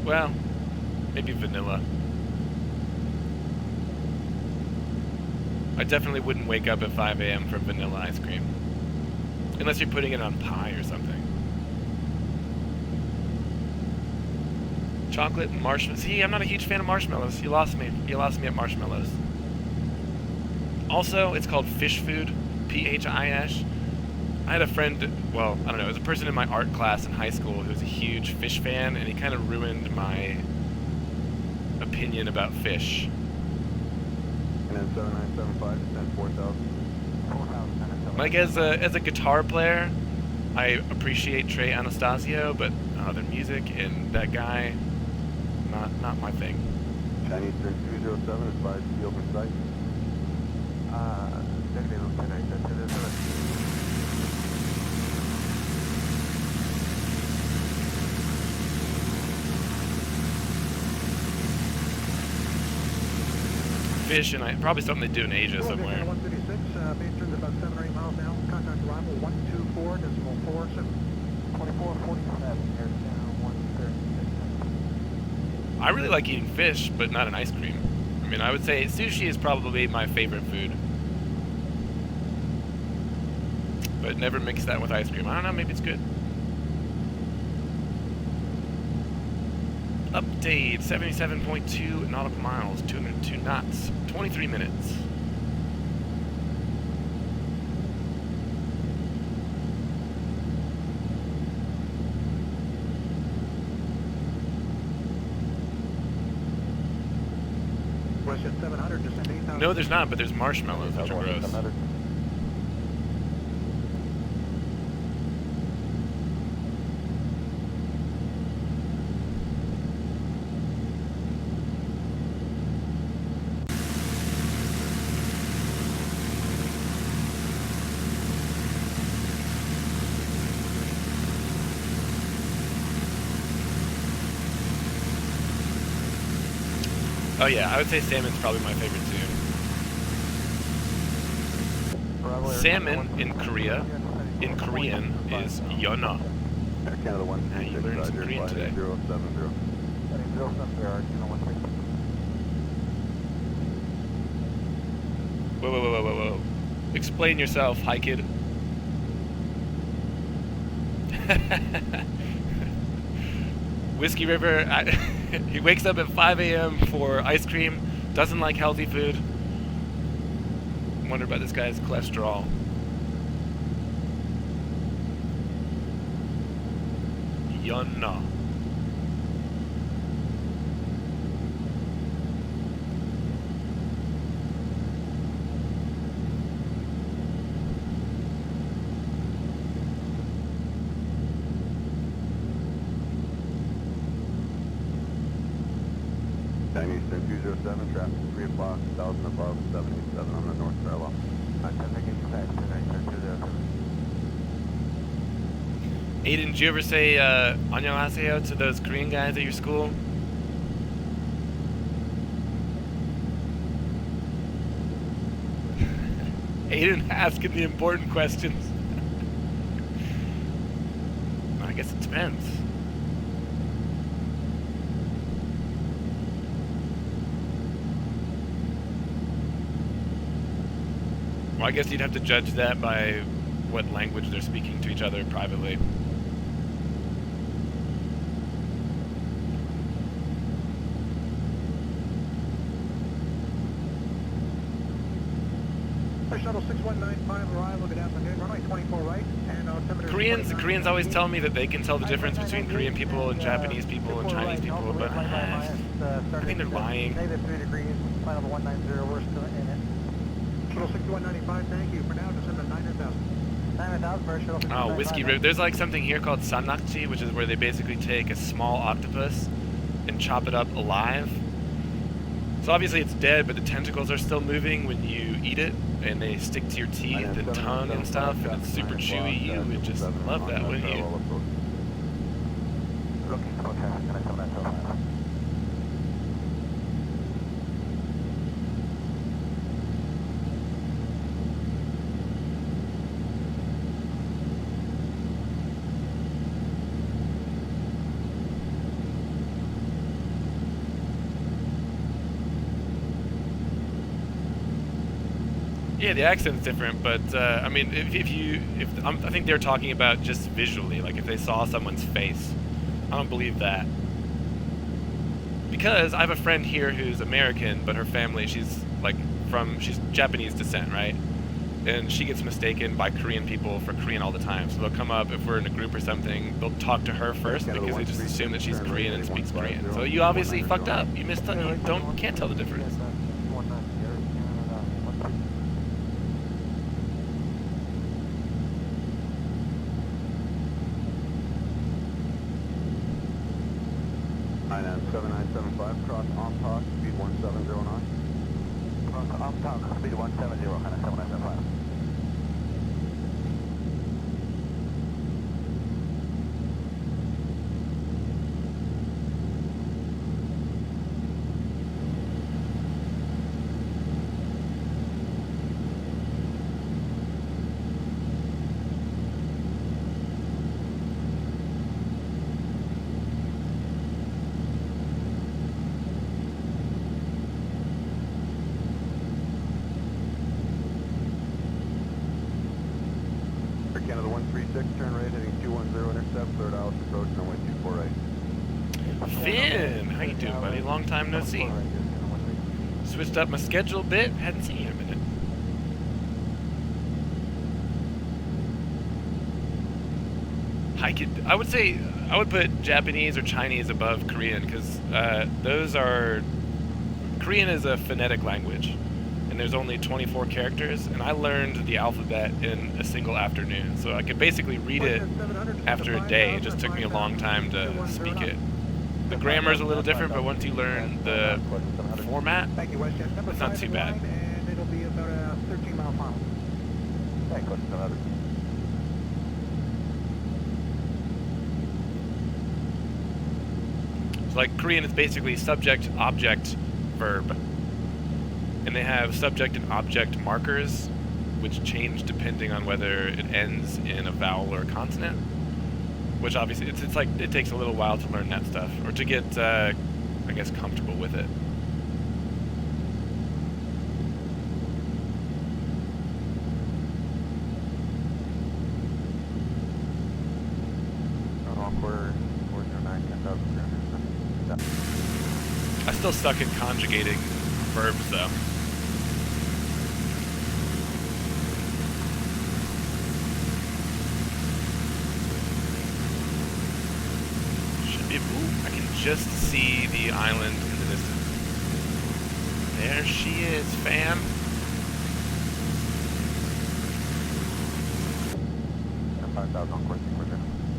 Well, maybe vanilla. I definitely wouldn't wake up at 5 a.m. for vanilla ice cream. Unless you're putting it on pie or something. Chocolate and marshmallows. See, I'm not a huge fan of marshmallows. You lost me. You lost me at marshmallows. Also, it's called fish food. P-H-I-S. I had a friend, well, I don't know, it was a person in my art class in high school who was a huge fish fan, and he kind of ruined my opinion about fish. And then 7975, descend 4,000. Like, as a guitar player, I appreciate Trey Anastasio, but their music and that guy, not my thing. Chinese turn 207, advise the open sight. Negative, Lieutenant, Fish, and probably something they do in Asia somewhere. 136, base turns about 7 or 8 miles now. Contact arrival 124.47. 2447, here down 136. I really like eating fish, but not an ice cream. I mean, I would say sushi is probably my favorite food. But never mix that with ice cream. I don't know, maybe it's good. Update, 77.2 nautical miles, 202 knots, 23 minutes. West at 700, descend 8,000. No, there's not, but there's marshmallows, which are gross. Oh yeah, I would say salmon's probably my favorite too. Salmon in Korea, in Korean, is yona. Canada 1, Now you learned some Korean today. 070. Whoa. Explain yourself, hi kid. Whiskey River, He wakes up at 5 a.m. for ice cream, doesn't like healthy food. Wonder about this guy's cholesterol. Yonna. Eastern 207, traffic 3 o'clock, 1000 above, 787 on the north parallel. Aiden, did you ever say annyeonghaseyo to those Korean guys at your school? Aiden asking the important questions. I guess it depends. Well, I guess you'd have to judge that by what language they're speaking to each other privately. Shuttle 6195 arrival, good afternoon. Runway 24 right, and altimeter. Koreans always tell me that they can tell the difference between Korean people and Japanese people and Chinese people, but I think they're lying. Negative 3 degrees, final 190, we're still in it. Shuttle 6195, thank you. For now, descend to 9,000. 9,000 for Shuttle 6195. Oh, Whiskey River. There's like something here called sannakji, which is where they basically take a small octopus and chop it up alive. So obviously it's dead, but the tentacles are still moving when you eat it, and they stick to your teeth and tongue and stuff, and it's super chewy. You would just love that, wouldn't you? Looking for traffic, can I come back to 5? Yeah, the accent's different, but I mean, I think they're talking about just visually, like if they saw someone's face. I don't believe that. Because I have a friend here who's American, but her family, she's Japanese descent, right? And she gets mistaken by Korean people for Korean all the time. So they'll come up, if we're in a group or something, they'll talk to her first because they just assume that she's Korean and speaks Korean. So you obviously fucked up. You can't tell the difference. INAN 7975, cross Omtalk, speed 1709. Cross Omtalk, speed 170, INAN 7975. Canada 136, turn right, heading 210, intercept, third Alice approach, runway 248. Finn, how you doing, buddy? Long time no see. Switched up my schedule a bit. Hadn't seen you in a minute. I would say I would put Japanese or Chinese above Korean because Korean is a phonetic language. And there's only 24 characters, and I learned the alphabet in a single afternoon, so I could basically read it after a day. It just took me a long time to speak it. The grammar's a little different, but once you learn the format, it's not too bad. And it'll be about a 13-mile final. Thank you, 700. So like Korean is basically subject, object, verb. And they have subject and object markers, which change depending on whether it ends in a vowel or a consonant. Which obviously, it's like, it takes a little while to learn that stuff, or to get, I guess, comfortable with it. Quarter 9, 10,000. I still suck at conjugating verbs though. Should be. Ooh, I can just see the island in the distance. There she is, fam. And 5,000 on course, we're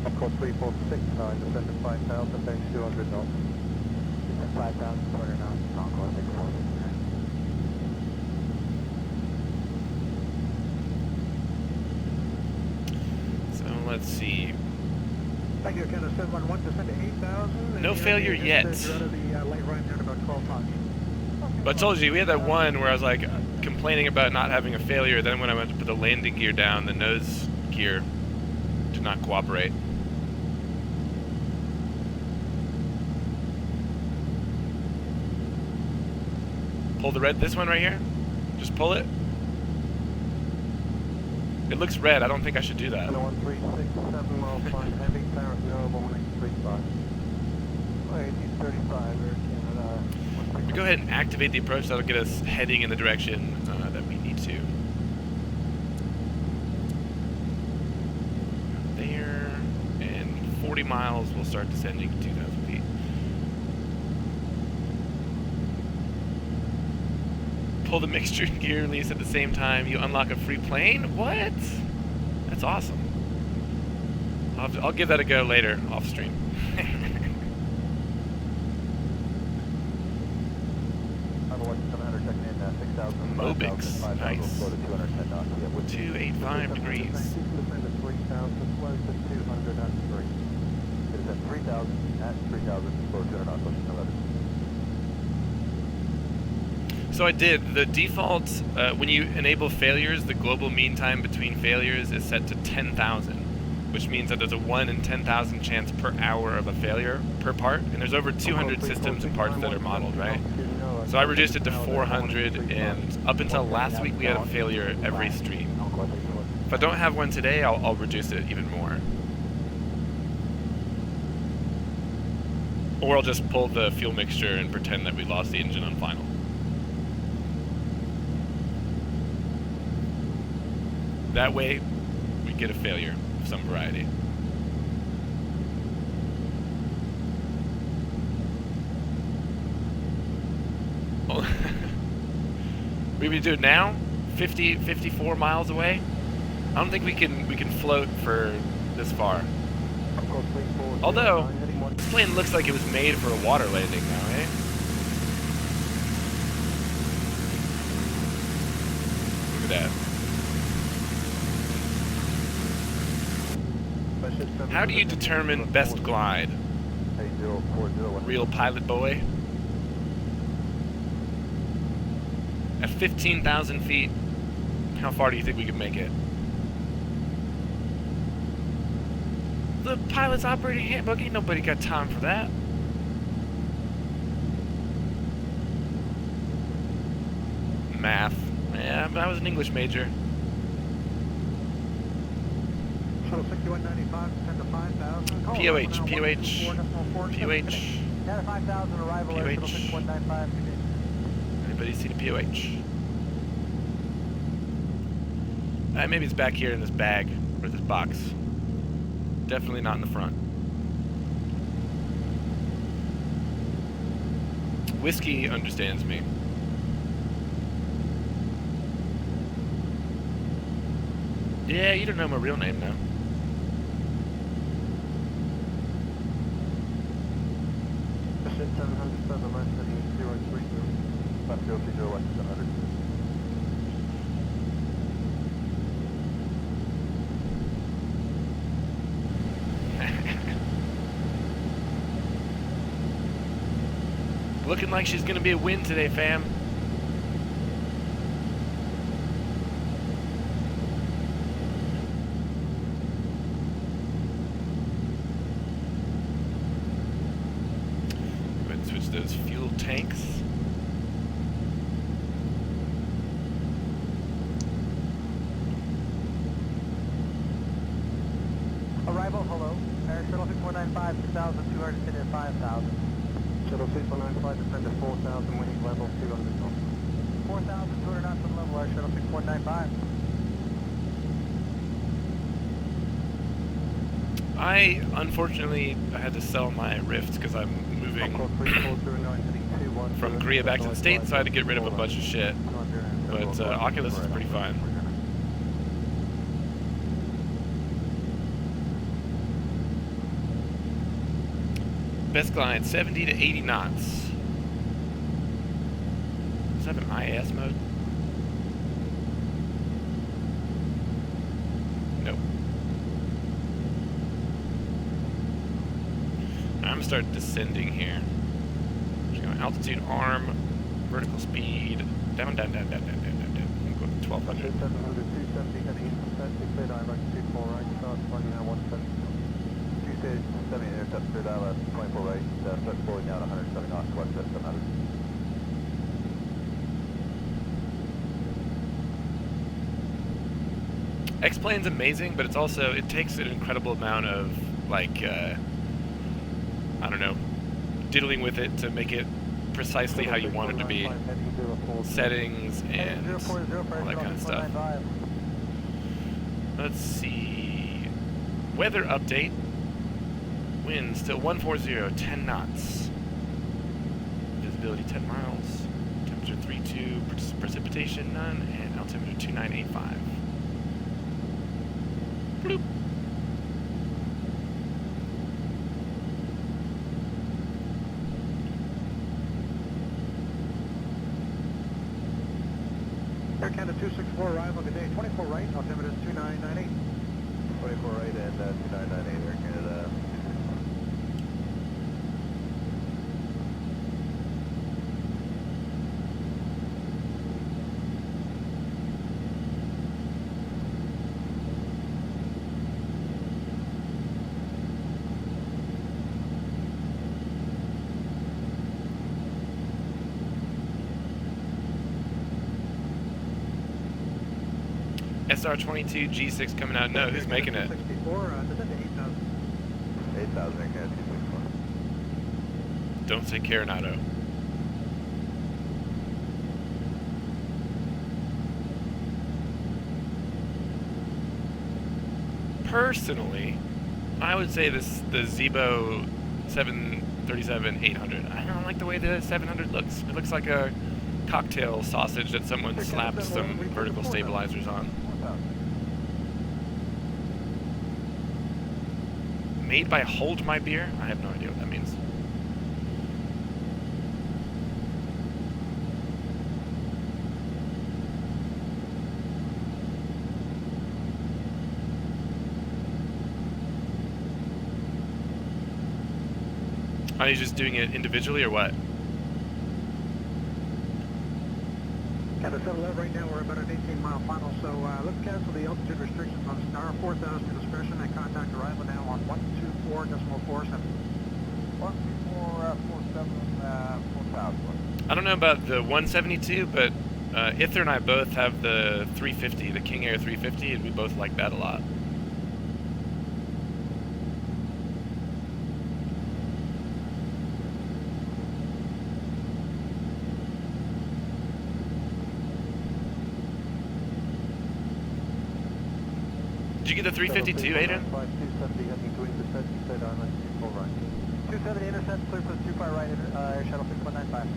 on course 3469, descend to 5,000, base 200 knots. Descend 5,200 knots, on course 6469. So let's see. Thank you, Canada 711, descend to 8,000. No failure yet. You're out of the light right there at about 12 knots. But I told you, we had that one where I was like complaining about not having a failure, then when I went to put the landing gear down, the nose gear did not cooperate. Pull the red, this one right here? Just pull it? It looks red, I don't think I should do that. 1367 miles flying heavy, Paris 01635. 1835, Air Canada. Go ahead and activate the approach, that'll get us heading in the direction that we need to. There, and 40 miles, we'll start descending to 2,000 feet. Pull the mixture gear release at the same time, you unlock a free plane? What? That's awesome. I'll give that a go later, off stream. Mobix, nice. 285 degrees. So I did. The default, when you enable failures, the global mean time between failures is set to 10,000, which means that there's a 1 in 10,000 chance per hour of a failure per part, and there's over 200 systems and parts that are modeled, right? So I reduced it to 400, and up until last week we had a failure every stream. If I don't have one today, I'll reduce it even more. Or I'll just pull the fuel mixture and pretend that we lost the engine on final. That way, we get a failure of some variety. We would do it now, 54 miles away. I don't think we can float for this far. Although this plane looks like it was made for a water landing now, eh? Look at that. How do you determine best glide? Real pilot boy. At 15,000 feet, how far do you think we could make it? The pilot's operating handbook, ain't nobody got time for that. Math. Yeah, but I was an English major. Shuttle 6195, descend to 5,000. POH, POH. Down to 5,000, arrival at Shuttle 6195. Anybody see the POH? Maybe it's back here in this bag, or this box. Definitely not in the front. Whiskey understands me. Yeah, you don't know my real name now. Ship 707, less than 030, 5030, less than 100. Looking like she's gonna be a win today, fam. Go ahead and switch those fuel tanks. Arrival, hello. Air Shuttle 6495, 2,200, sitting at 5,000. Shuttle 6195, descend to 4,000, winning level 200 knots. 4,200 knots on level, Air Shuttle 6195. I unfortunately had to sell my Rift because I'm moving from Korea back to the States, so I had to get rid of a bunch of shit. But Oculus is pretty fun. Best glide 70 to 80 knots. Does that have an IAS mode? Nope. I'm gonna start descending here. Just going altitude, arm, vertical speed, down, down, down, down, down, down, down, down. I'm going to 1200. 700, 270, heading in from set, cleared ILS 24 right, start flying now 170. 270 intercept cleared ILS 24 right, start forward now to 170 knots, west at 700. X-Plane's amazing, but it's also, it takes an incredible amount of, like, I don't know, diddling with it to make it precisely how you want it to be. Settings and all that kind of stuff. Let's see. Weather update. Wind still 140, 10 knots. Visibility 10 miles. Temperature 32, precipitation none, and altimeter 2985. Bloop. Air Canada 264, arrival, good day. 24 right, altimeter is 2998. 24 right and 2998 Air Canada. SR-22 G6 coming out. No, who's making it? 64, descend to 8,000. 8,000 Air Canada 264. Don't say Coronado. Personally, I would say the Zibo 737-800. I don't like the way the 700 looks. It looks like a cocktail sausage that someone slapped some vertical stabilizers on. Made by Hold My Beer? I have no idea what that means. Are you just doing it individually or what? Canada 711 right now, we're about an 18-mile final, so let's cancel the altitude restrictions on Star 4000 to discretion and contact arrival now on 124.47. 124.47, I don't know about the 172, but Ither and I both have the 350, the King Air 350, and we both like that a lot. Did you get the 352, Aiden? 270, heading to intercept, cleared ILS 24 right. 270 intercept, clear for 25 right, Air Shuttle 6195.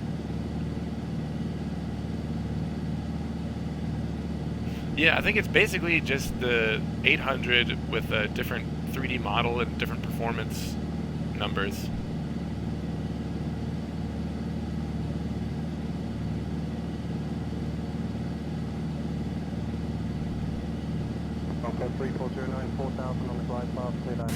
Yeah, I think it's basically just the 800 with a different 3D model and different performance numbers. Okay, 3409, 4,000 on the glide path, cleared ILS.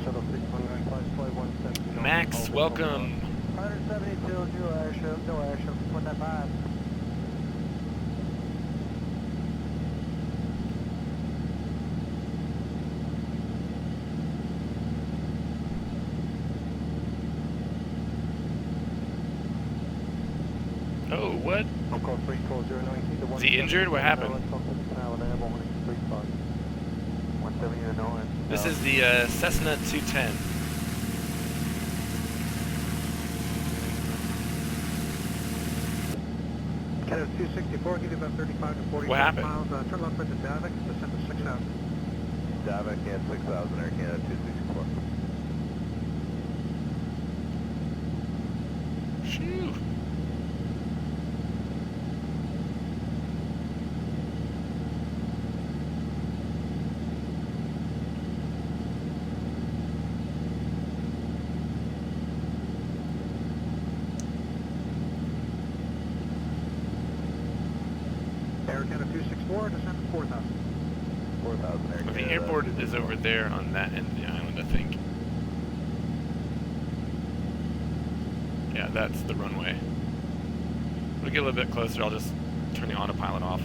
Shuttle 6195, fly 170. Max, welcome. 172, new Air Shuttle 6195. What? I'm call 34090. The Is he injured? What happened? This is the Cessna 210. Canada 264, give you about 35 to 40 What happened? miles. Turn left into Davik, descend to 6,000. Davik and 6000, Air Canada 264. Phew. Air Canada 264, descend to 4,000. 4000, Air Well, the Canada. airport is over there on that end of the island, I think. Yeah, that's the runway. We'll get a little bit closer. I'll just turn the autopilot off.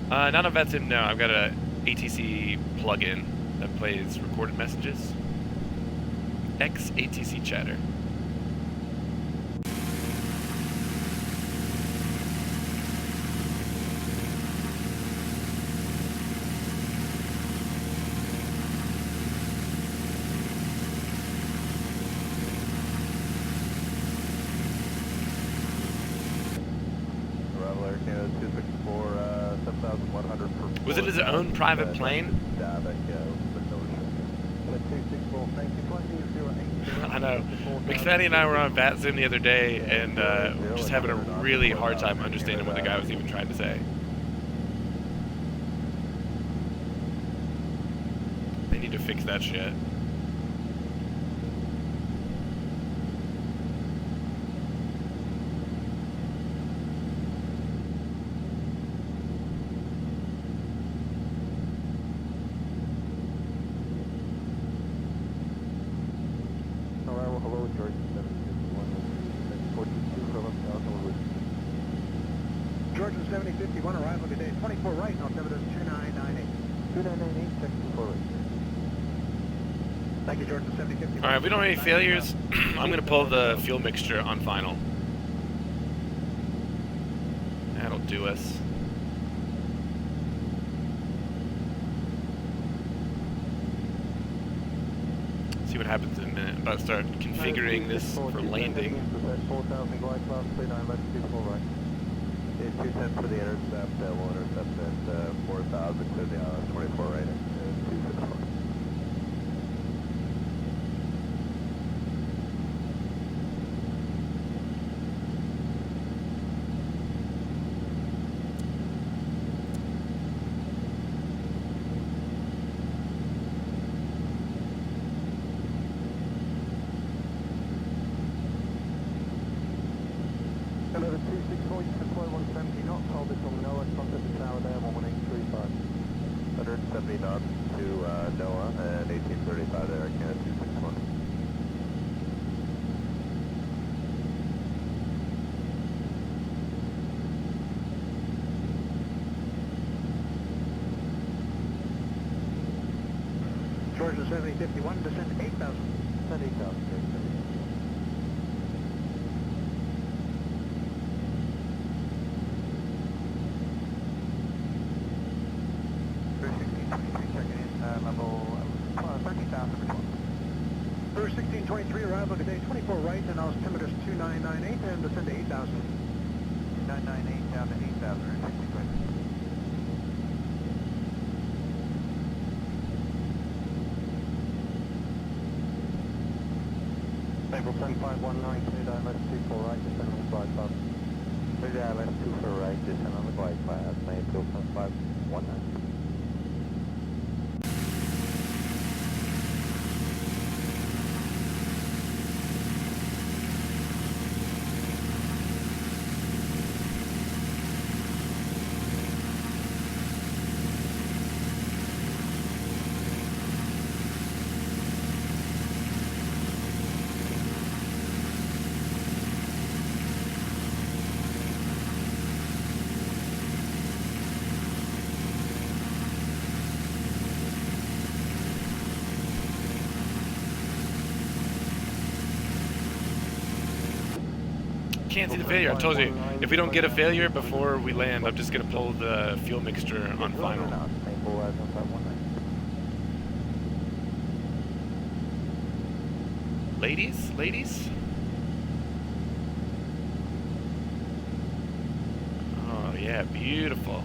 Not a VETSIM, no. I've got a ATC plugin that plays recorded messages. X ATC chatter. Arrival Air Canada 264, 7100 per Was it his own private plane? Davik, with no I know. McFaddy and I were on VATSIM the other day and just having a really hard time understanding what the guy was even trying to say. They need to fix that shit. Hello, George 751, 42 for 11,000 with Georgia 7051, arrival today, 24 right, altimeter is 2998. 2998, check 24 right. Thank you, Georgia 7051. Alright, if we don't have any failures, I'm going to pull the fuel mixture on final. That'll do us. See what happens in a minute. I'm about to start configuring this for landing. 4,000 glide class, 39 left, 24 right. 210 for the intercept, we'll intercept at 4,000, clear the island, 24 right, 264. Hello, 264, you can fly 170 knots, hold this on NOAA, contact the tower there, 11835. 170 knots to NOAA and 1835 Air Canada 261. Georgia 7051, descend to 8,000. Send 8,000. Level 13,000. First 1623, arrival today, 24 right, and altimeter is 2998, and descend to 8,000. 998 down to 8,000 or 63. April 7519, clear down, left 24 right, descend on the glide path. Clear the island 24 right, descend on the glide path, April 7519. can't see the failure. I told you, if we don't get a failure before we land, I'm just gonna pull the fuel mixture on final. Ladies? Ladies? Oh yeah, beautiful.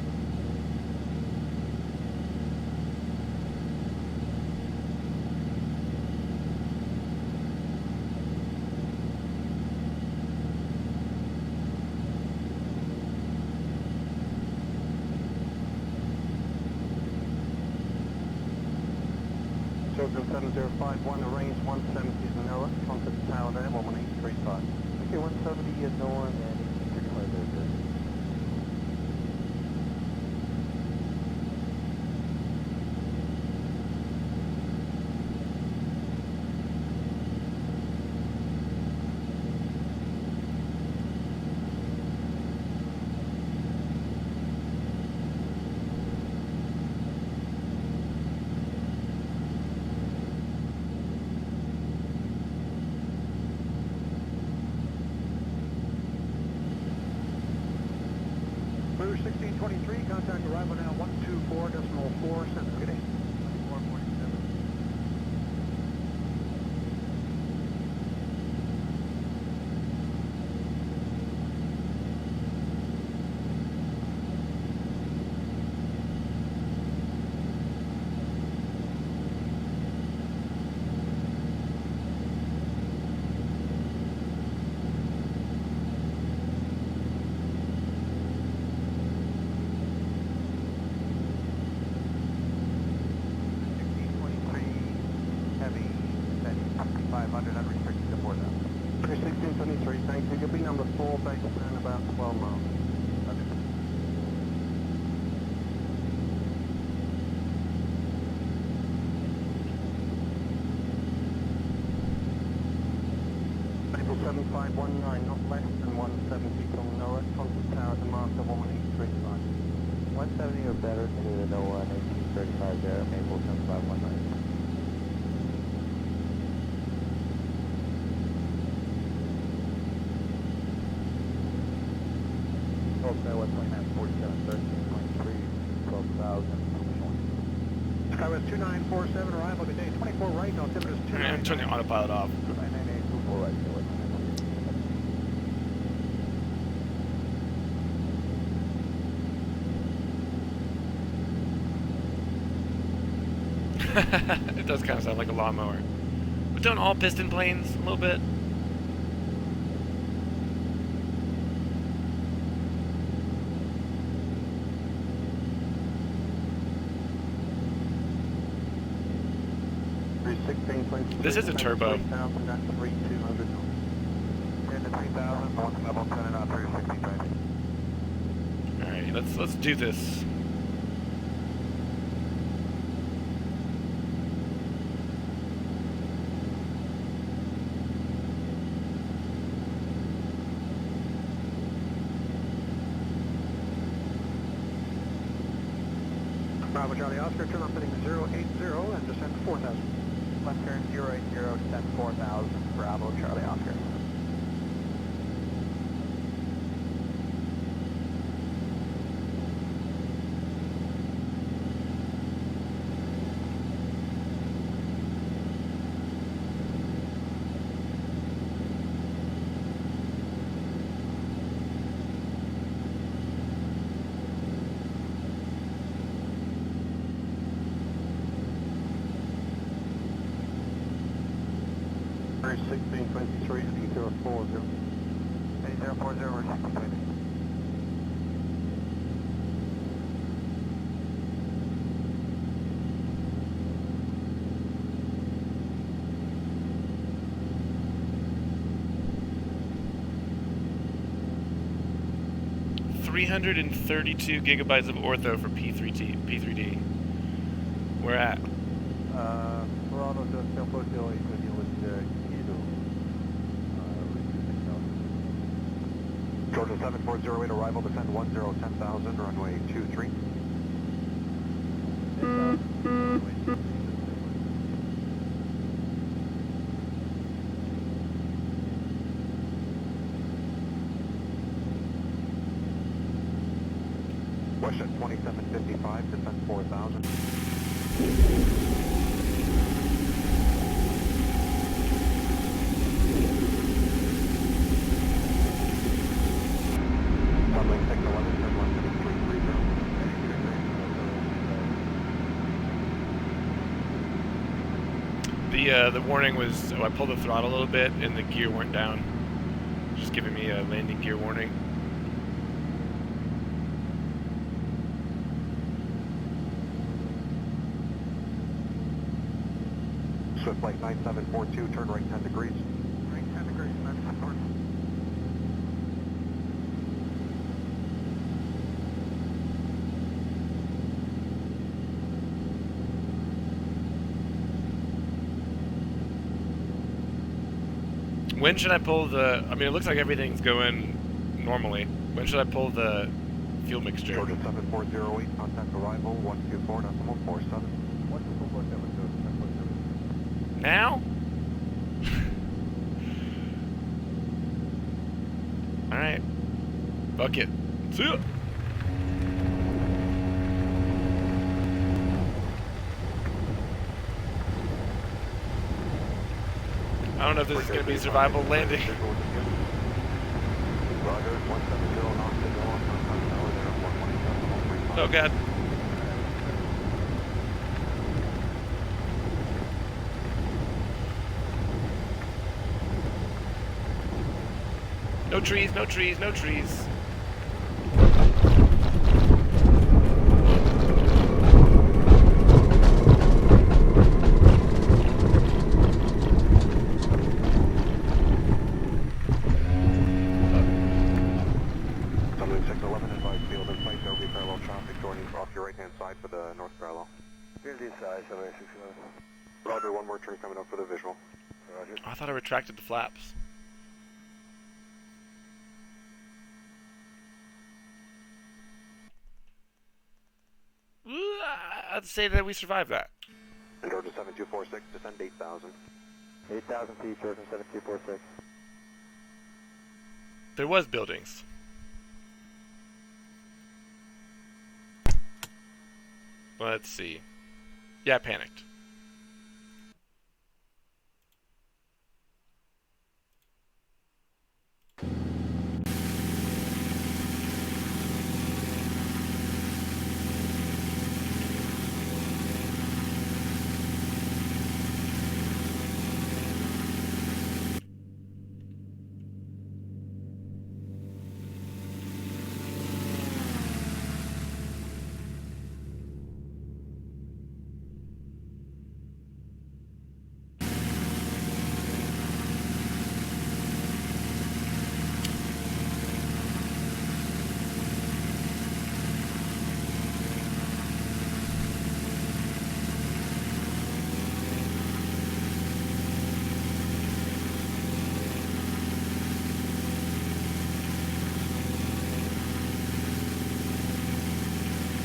Children 7051, the range 170 is Manila, contact tower there, 11835. Okay, 170 is Noah and 1835 there, good. Blue 1623, contact arrival now 124.4 cents. Good day. 2447. Okay, 1623, thank you. You'll be number 4, base in about 12 miles. April 7519, not less than 170 from NOAA, contact tower at the marker 11835. 170 or better to the NOAA and 1835 there, April 7519. Skywest 2947, arrival good day, 24 right, altimeter is 299. I'm turning the autopilot off. 99824 right, It does kind of sound like a lawnmower. But don't all piston planes a little bit? This is a turbo. 3,000, that's 3,200. 10 to 3,000, one level 10 and out through 1620. Alright, let's do this. Bravo Charlie Oscar, turn off heading 080 and descend to 4,000. Left turn 080, descend 4,000, Bravo Charlie Oscar. There's 1623, heading 040. Heading 040, we're 1620. $332 gigabytes of ortho for P3D. We're at. Toronto just unfortunately with you with Kido. Georgia 7408, arrival, descend 10,000, runway 23. Push at 2755, descent 4000. Runway 611, turn 17330. The warning was, I pulled the throttle a little bit and the gear weren't down. Just giving me a landing gear warning. Swift flight 9742, turn right 10 degrees. Right 10 degrees, 974. When should I pull the, I mean, it looks like everything's going normally. When should I pull the fuel mixture? Georgia 7408, contact arrival 124.47. 124.72. Now? Alright. Fuck it. See ya! I don't know if this is going to be a survival landing. Roger, 170 knots to go on, contact tower there, 117. Oh god. No trees, no trees, no trees. Sunwing 611, advise field in sight, there'll be parallel traffic joining off your right-hand side for the north parallel. Field east side, Sunwing 611. Roger, one more turn coming up for the visual. Roger. I thought I retracted the flaps. I'd say that we survived that. And Georgia 7246, descend 8,000. 8,000 feet, Georgia 7246. There was buildings. Let's see. Yeah, I panicked.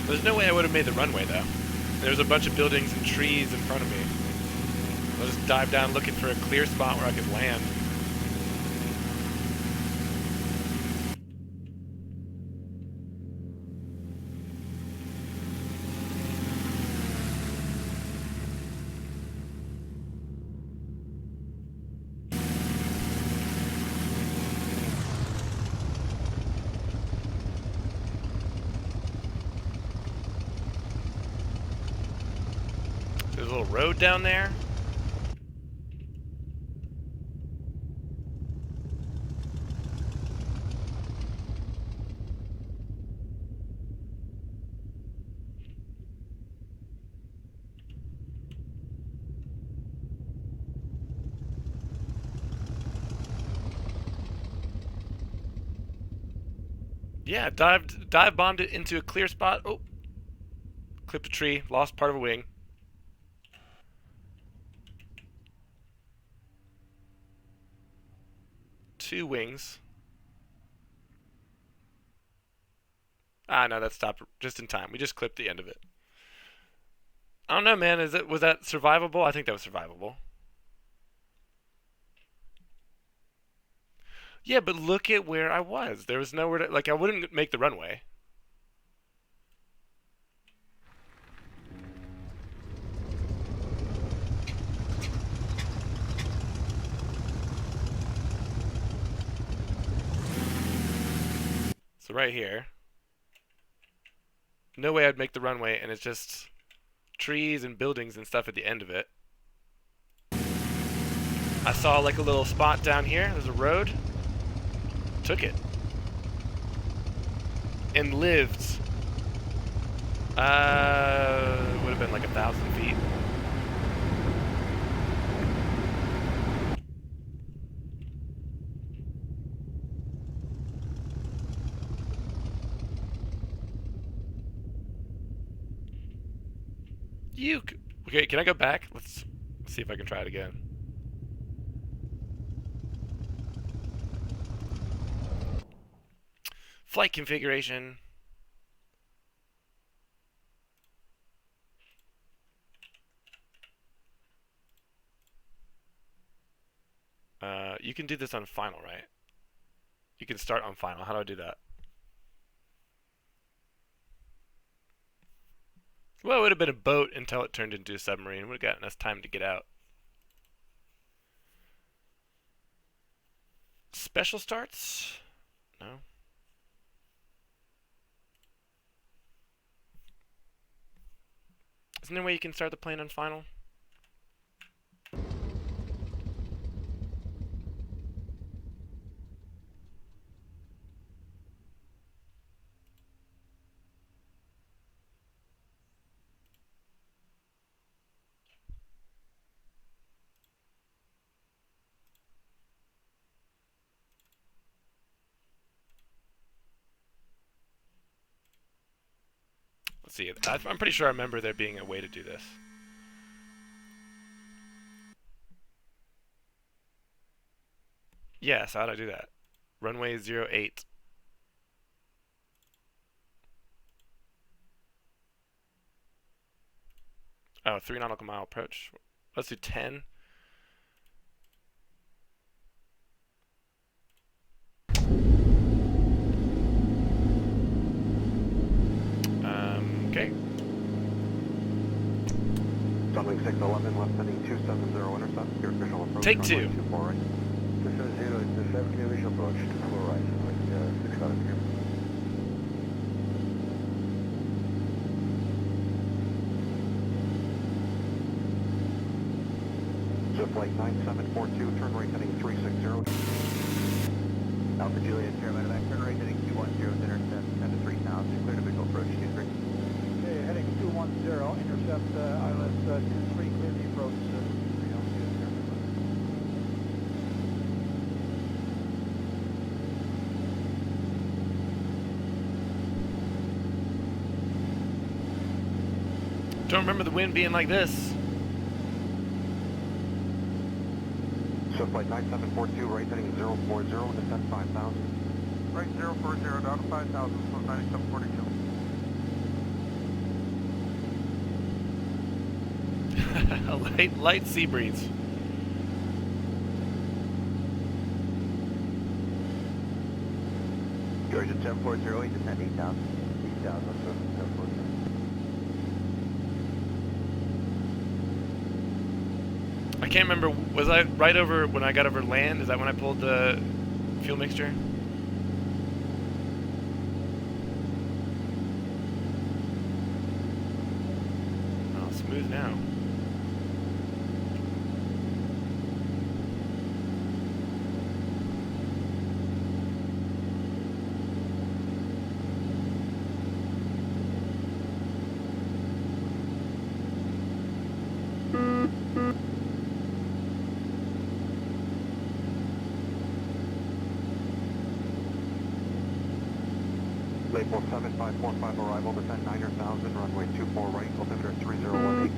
There's no way I would have made the runway, though. There's a bunch of buildings and trees in front of me. I'll just dive down looking for a clear spot where I could land. There's a little road down there. Yeah, dive bombed it into a clear spot. Oh, clipped a tree, lost part of a wing. Two wings. Ah, no, that stopped just in time. We just clipped the end of it. I don't know, man. Was that survivable? I think that was survivable. Yeah, but look at where I was. There was nowhere to, like, I wouldn't make the runway. So right here. No way I'd make the runway, and it's just trees and buildings and stuff at the end of it. I saw like a little spot down here. There's a road. Took it. And lived. Would have been like 1,000 feet. Okay, can I go back? Let's see if I can try it again. Flight configuration. You can do this on final, right? You can start on final. How do I do that? Well, it would have been a boat until it turned into a submarine. Would have gotten us time to get out. Special starts? No. Isn't there a way you can start the plane on final? Let's see. I'm pretty sure I remember there being a way to do this. Yes, how'd I do that? Runway 08. Oh, 3 nautical mile approach. Let's do 10. Okay. Doubling 611, left heading 270, intercept, your official approach. Take 2. 24 right. 270 intercept, your official approach, 24 right, like 6 out of here. So flight 9742, turn right heading 360. Alpha Juliet, Sierra Medevac, turn right heading 210, intercept, 10 to 3000, clear to visual approach, 23. Okay, heading 210, intercept ILS 23, clear the approach 3 altitude. Don't remember the wind being like this. So flight 9742, right heading 040, descent 5000. Right 040, down to 5000, so 9742. A light sea breeze. Georgia 1040, descent 8000. 8000, so 1040. I can't remember. Was I right over when I got over land? Is that when I pulled the fuel mixture? Oh, smooth now. Label 7545 arrival, descent 9000, runway 24 right, altimeter 3018.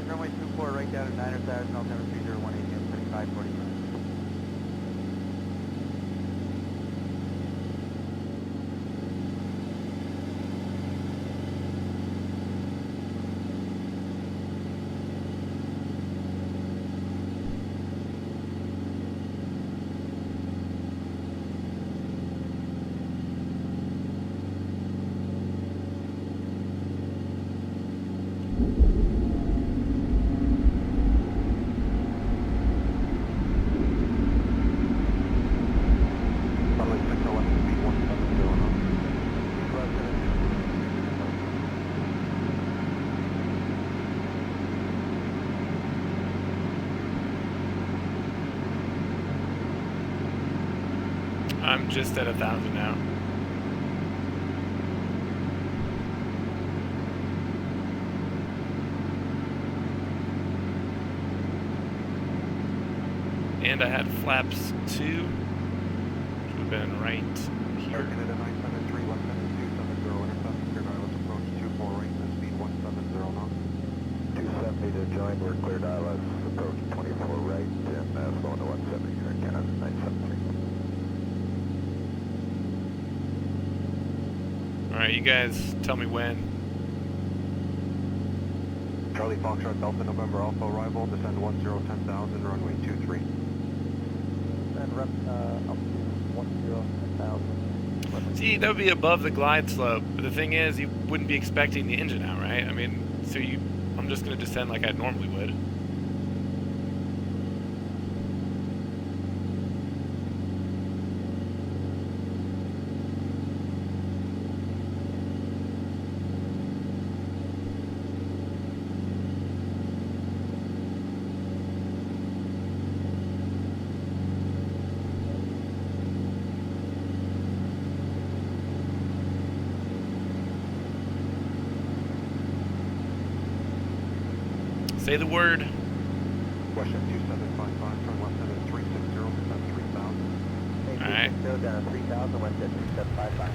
Runway 24 right down to 9000, altimeter 3018, heading 545. I'm just at 1,000 now. And I had flaps too, which would have been right here. Canada 973, 17270, intercept, cleared islands approach 24 right, speed 170 knots. 270 to join, we're cleared ILS, approach 24 right, and flowing to 170 here in Canada 973. Alright, you guys tell me when. Charlie Foxtrot Delta November Alpha arrival, descend 10,000, runway 23. And rep up to 10,000. See, that would be above the glide slope, but the thing is, you wouldn't be expecting the engine out, right? I mean, so I'm just going to descend like I normally would. Say the word. Question 2755, turn left headed 360, descend 3,000. Alright. Still down 3,000, went to 3755.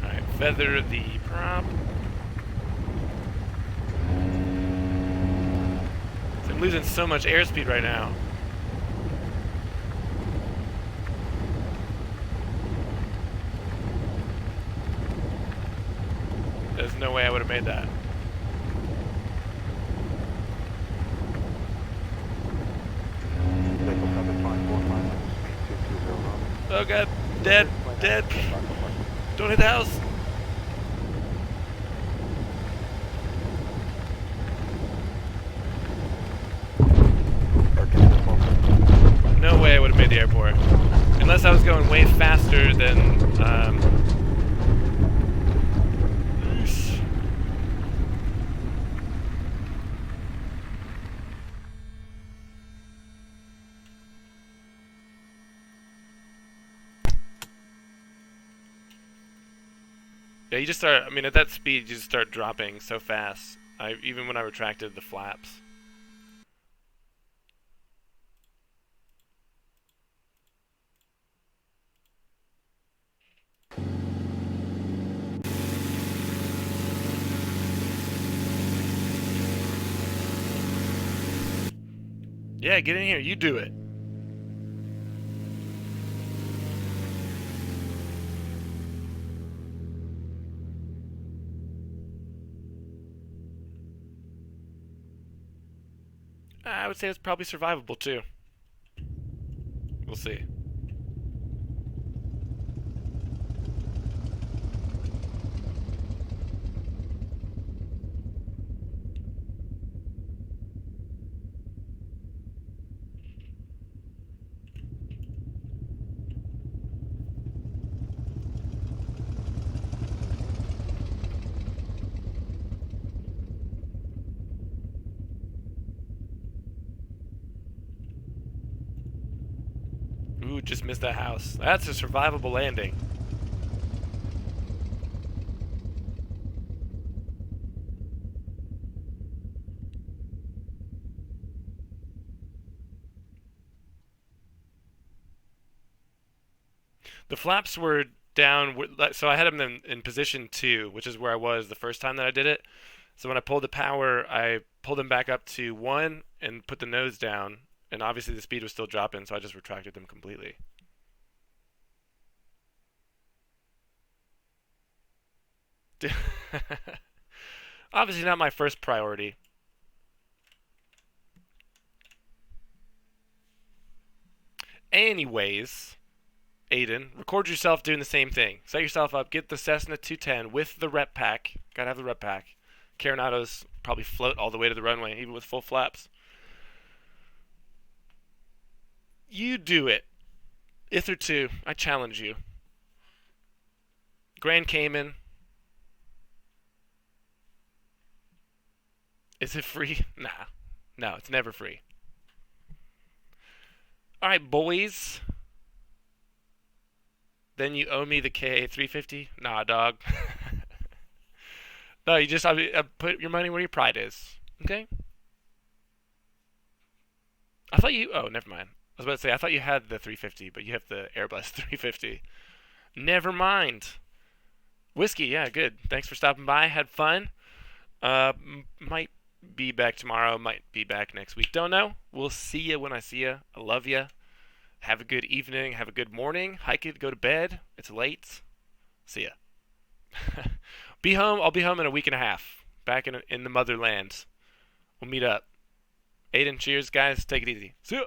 Alright, feather the prop. So I'm losing so much airspeed right now. There's no way I would have made that. Oh god, dead, dead. Don't hit the house. No way I would have made the airport. Unless I was going way faster than, yeah, you just start, I mean, at that speed, you just start dropping so fast. Even when I retracted the flaps. Yeah, get in here, you do it. I would say it's probably survivable too. We'll see. Ooh, just missed that house. That's a survivable landing. The flaps were down, so I had them in position 2, which is where I was the first time that I did it. So when I pulled the power, I pulled them back up to 1 and put the nose down. And obviously the speed was still dropping, so I just retracted them completely. Obviously not my first priority. Anyways, Aiden, record yourself doing the same thing. Set yourself up, get the Cessna 210 with the rep pack. Gotta have the rep pack. Carenados probably float all the way to the runway, even with full flaps. You do it. Ither 2, I challenge you. Grand Cayman. Is it free? Nah. No, it's never free. Alright, boys. Then you owe me the KA 350? Nah, dog. No, you just put your money where your pride is. Okay? I thought you. Oh, never mind. I was about to say, I thought you had the 350, but you have the Airbus 350. Never mind. Whiskey, yeah, good. Thanks for stopping by. Had fun. Might be back tomorrow. Might be back next week. Don't know. We'll see you when I see you. I love you. Have a good evening. Have a good morning. Hike it. Go to bed. It's late. See ya. Be home. I'll be home in a week and a half. Back in the motherland. We'll meet up. Aiden, cheers, guys. Take it easy. See ya.